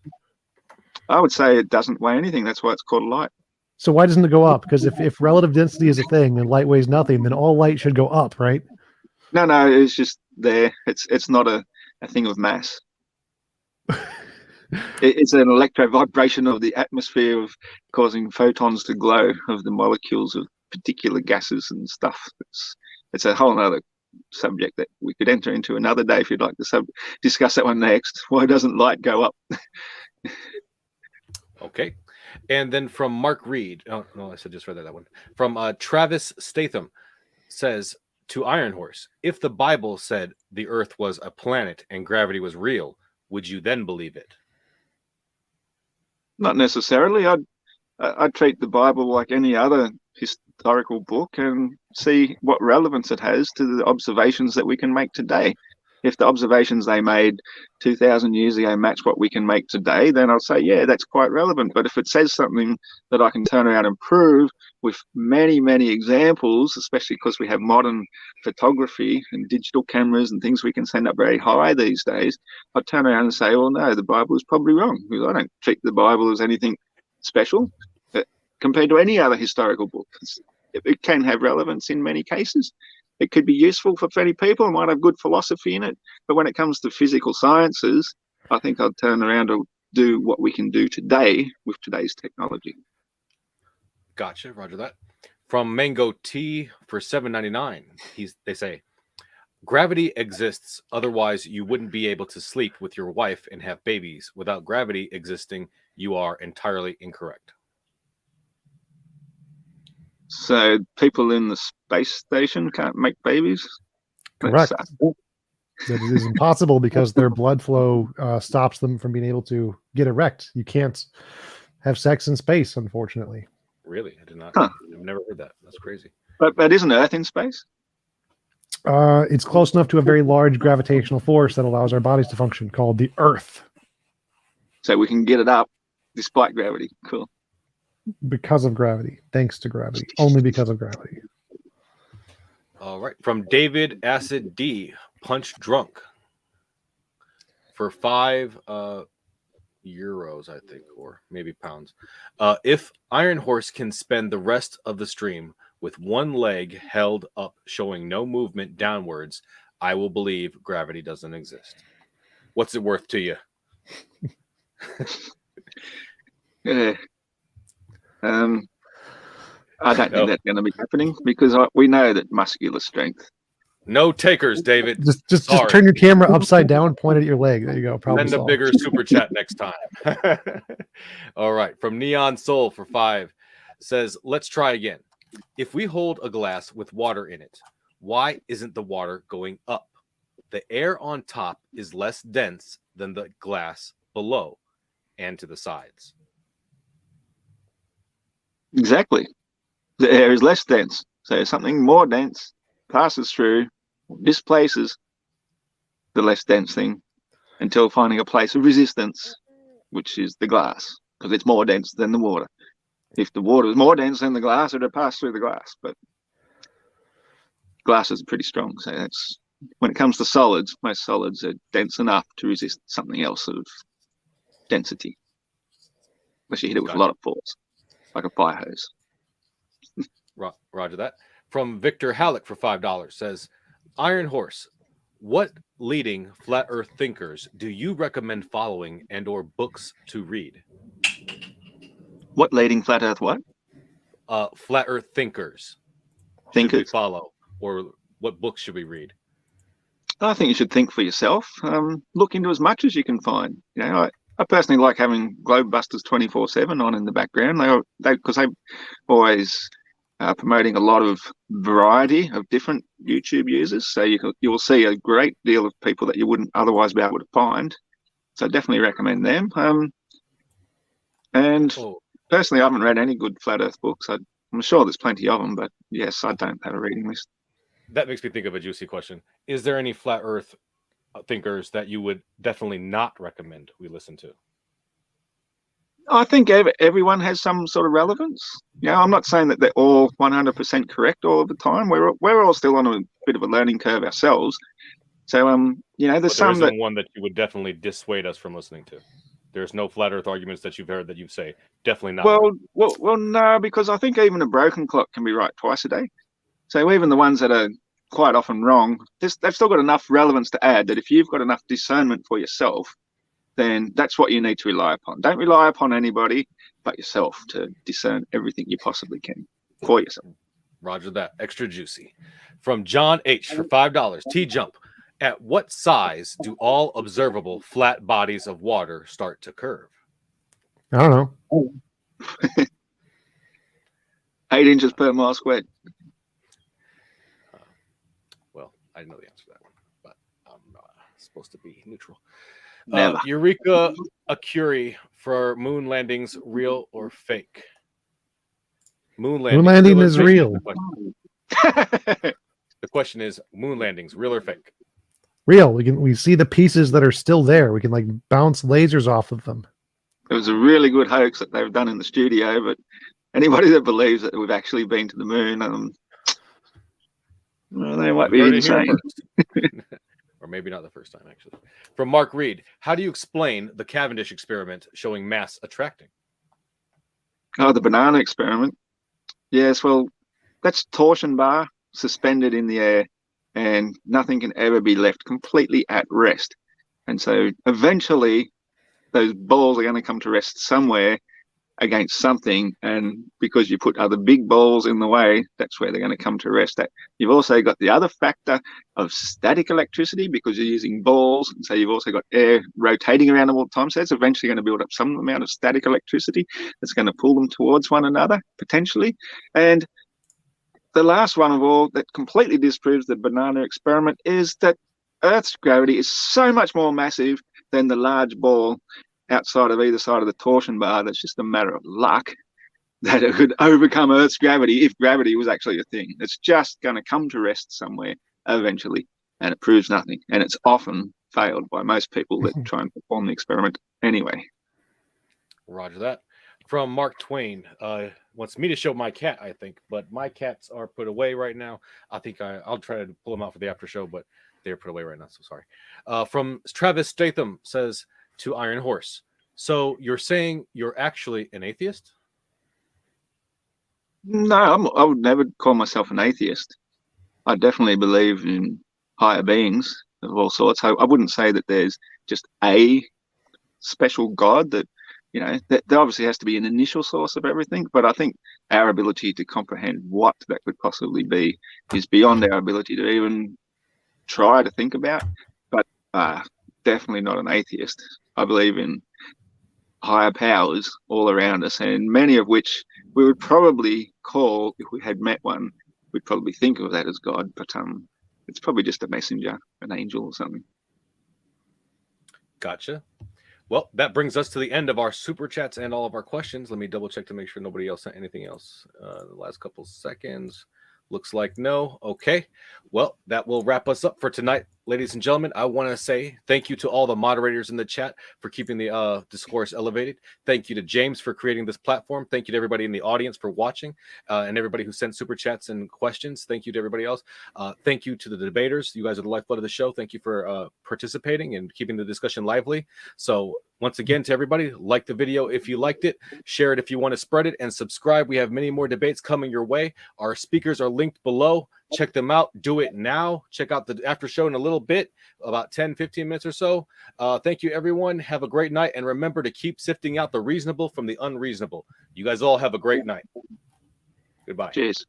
I would say it doesn't weigh anything. That's why it's called light. So why doesn't it go up? Because if relative density is a thing and light weighs nothing, then all light should go up, right? No, it's just there. It's not a thing of mass. It's an electrovibration of the atmosphere of causing photons to glow of the molecules of particular gases and stuff. It's a whole other subject that we could enter into another day if you'd like to discuss that one next. Why doesn't light go up? Okay. And then from Mark Reed, oh no, I said just read that one. From Travis Statham says to Iron Horse, if the Bible said the Earth was a planet and gravity was real, would you then believe it? Not necessarily. I'd treat the Bible like any other historical book and see what relevance it has to the observations that we can make today. If the observations they made 2,000 years ago match what we can make today, then I'll say, yeah, that's quite relevant. But if it says something that I can turn around and prove with many, many examples, especially because we have modern photography and digital cameras and things we can send up very high these days, I'd turn around and say, well, no, the Bible is probably wrong. Because I don't treat the Bible as anything special compared to any other historical book. It can have relevance in many cases. It could be useful for many people. It might have good philosophy in it. But when it comes to physical sciences, I think I'd turn around to do what we can do today with today's technology. Gotcha. Roger that. From Mango Tea for $7.99, they say, gravity exists. Otherwise, you wouldn't be able to sleep with your wife and have babies. Without gravity existing, you are entirely incorrect. So people in the space station can't make babies? Correct. That it is impossible because their blood flow stops them from being able to get erect. You can't have sex in space, unfortunately. Really? I did not. Huh. I've never heard that. That's crazy. But isn't Earth in space? It's close enough to a very large gravitational force that allows our bodies to function, called the Earth. So we can get it up despite gravity. Cool. Because of gravity. Thanks to gravity. Only because of gravity. All right. From David Acid D, Punch Drunk for 5 euros, I think, or maybe pounds. If Iron Horse can spend the rest of the stream with one leg held up showing no movement downwards, I will believe gravity doesn't exist. What's it worth to you? Yeah. I don't think that's going to be happening because we know that muscular strength. No takers, David. Just turn your camera upside down, point at your leg. There you go. Problem Send a solved. bigger super chat next time. All right. From Neon Soul for 5 says, let's try again. If we hold a glass with water in it, why isn't the water going up? The air on top is less dense than the glass below and to the sides. Exactly. The air is less dense. So something more dense passes through, displaces the less dense thing until finding a place of resistance, which is the glass, because it's more dense than the water. If the water is more dense than the glass, it would pass through the glass. But glass is pretty strong. So that's when it comes to solids, most solids are dense enough to resist something else of density. Unless you hit it with a lot of force, like a fire hose. Roger that. From Victor Halleck for $5 says, Iron Horse, what leading flat earth thinkers do you recommend following and or books to read? What leading flat earth what? Flat earth thinkers. Should we follow? Or what books should we read? I think you should think for yourself. Look into as much as you can find. I personally like having Globebusters 24/7 on in the background. Because they're always promoting a lot of variety of different YouTube users. So you will see a great deal of people that you wouldn't otherwise be able to find. So I definitely recommend them. And personally, I haven't read any good Flat Earth books. I'm sure there's plenty of them, but yes, I don't have a reading list. That makes me think of a juicy question. Is there any Flat Earth thinkers that you would definitely not recommend we listen to? I think everyone has some sort of relevance. I'm not saying that they're all 100% correct all the time. We're all still on a bit of a learning curve ourselves. So there's some that one that you would definitely dissuade us from listening to. There's no Flat Earth arguments that you've heard that you say definitely not. Well, no, because I think even a broken clock can be right twice a day. So even the ones that are quite often wrong, they've still got enough relevance to add that if you've got enough discernment for yourself, then that's what you need to rely upon. Don't rely upon anybody but yourself to discern everything you possibly can for yourself. Roger that. Extra juicy. From John H. for $5. TJump. At what size do all observable flat bodies of water start to curve? I don't know. 8 inches per mile squared. Well, I know the answer to that one, but I'm not supposed to be neutral. Never. Eureka Acuri for moon landings, real or fake? Moon landing is real. The question is, moon landings, real or fake? Real. We see the pieces that are still there. We can like bounce lasers off of them. It was a really good hoax that they've done in the studio, but anybody that believes that we've actually been to the moon, they might be insane. Or maybe not the first time, actually. From Mark Reed, how do you explain the Cavendish experiment showing mass attracting? Oh, the banana experiment. Yes, well, that's torsion bar suspended in the air, and nothing can ever be left completely at rest. And so eventually those balls are going to come to rest somewhere against something, and because you put other big balls in the way, that's where they're going to come to rest at. You've also got the other factor of static electricity because you're using balls, and so you've also got air rotating around them all the time, so it's eventually going to build up some amount of static electricity that's going to pull them towards one another, potentially. And the last one of all that completely disproves the banana experiment is that Earth's gravity is so much more massive than the large ball outside of either side of the torsion bar. That's just a matter of luck that it could overcome Earth's gravity if gravity was actually a thing. It's just going to come to rest somewhere eventually, and it proves nothing. And it's often failed by most people that try and perform the experiment anyway. Roger that. From Mark Twain, wants me to show my cat, I think, but my cats are put away right now. I think I'll try to pull them out for the after show, but they're put away right now, so sorry. From Travis Statham says to Iron Horse, so you're saying you're actually an atheist? No, I would never call myself an atheist. I definitely believe in higher beings of all sorts. I wouldn't say that there's just a special God that, there obviously has to be an initial source of everything, but I think our ability to comprehend what that could possibly be is beyond our ability to even try to think about. But definitely not an atheist. I believe in higher powers all around us, and many of which we would probably call, if we had met one, we'd probably think of that as God, but it's probably just a messenger, an angel or something. Gotcha. Well, that brings us to the end of our super chats and all of our questions. Let me double check to make sure nobody else sent anything else. The last couple seconds. Looks like no. Okay. Well, that will wrap us up for tonight. Ladies and gentlemen, I want to say thank you to all the moderators in the chat for keeping the discourse elevated. Thank you to James for creating this platform. Thank you to everybody in the audience for watching, and everybody who sent super chats and questions. Thank you to everybody else. Thank you to the debaters. You guys are the lifeblood of the show. Thank you for participating and keeping the discussion lively. So once again, to everybody, like the video if you liked it, share it if you want to spread it, and subscribe. We have many more debates coming your way. Our speakers are linked below. Check them out. Do it now. Check out the after show in a little bit, about 10-15 minutes or so. Thank you, everyone. Have a great night. And remember to keep sifting out the reasonable from the unreasonable. You guys all have a great night. Goodbye. Cheers.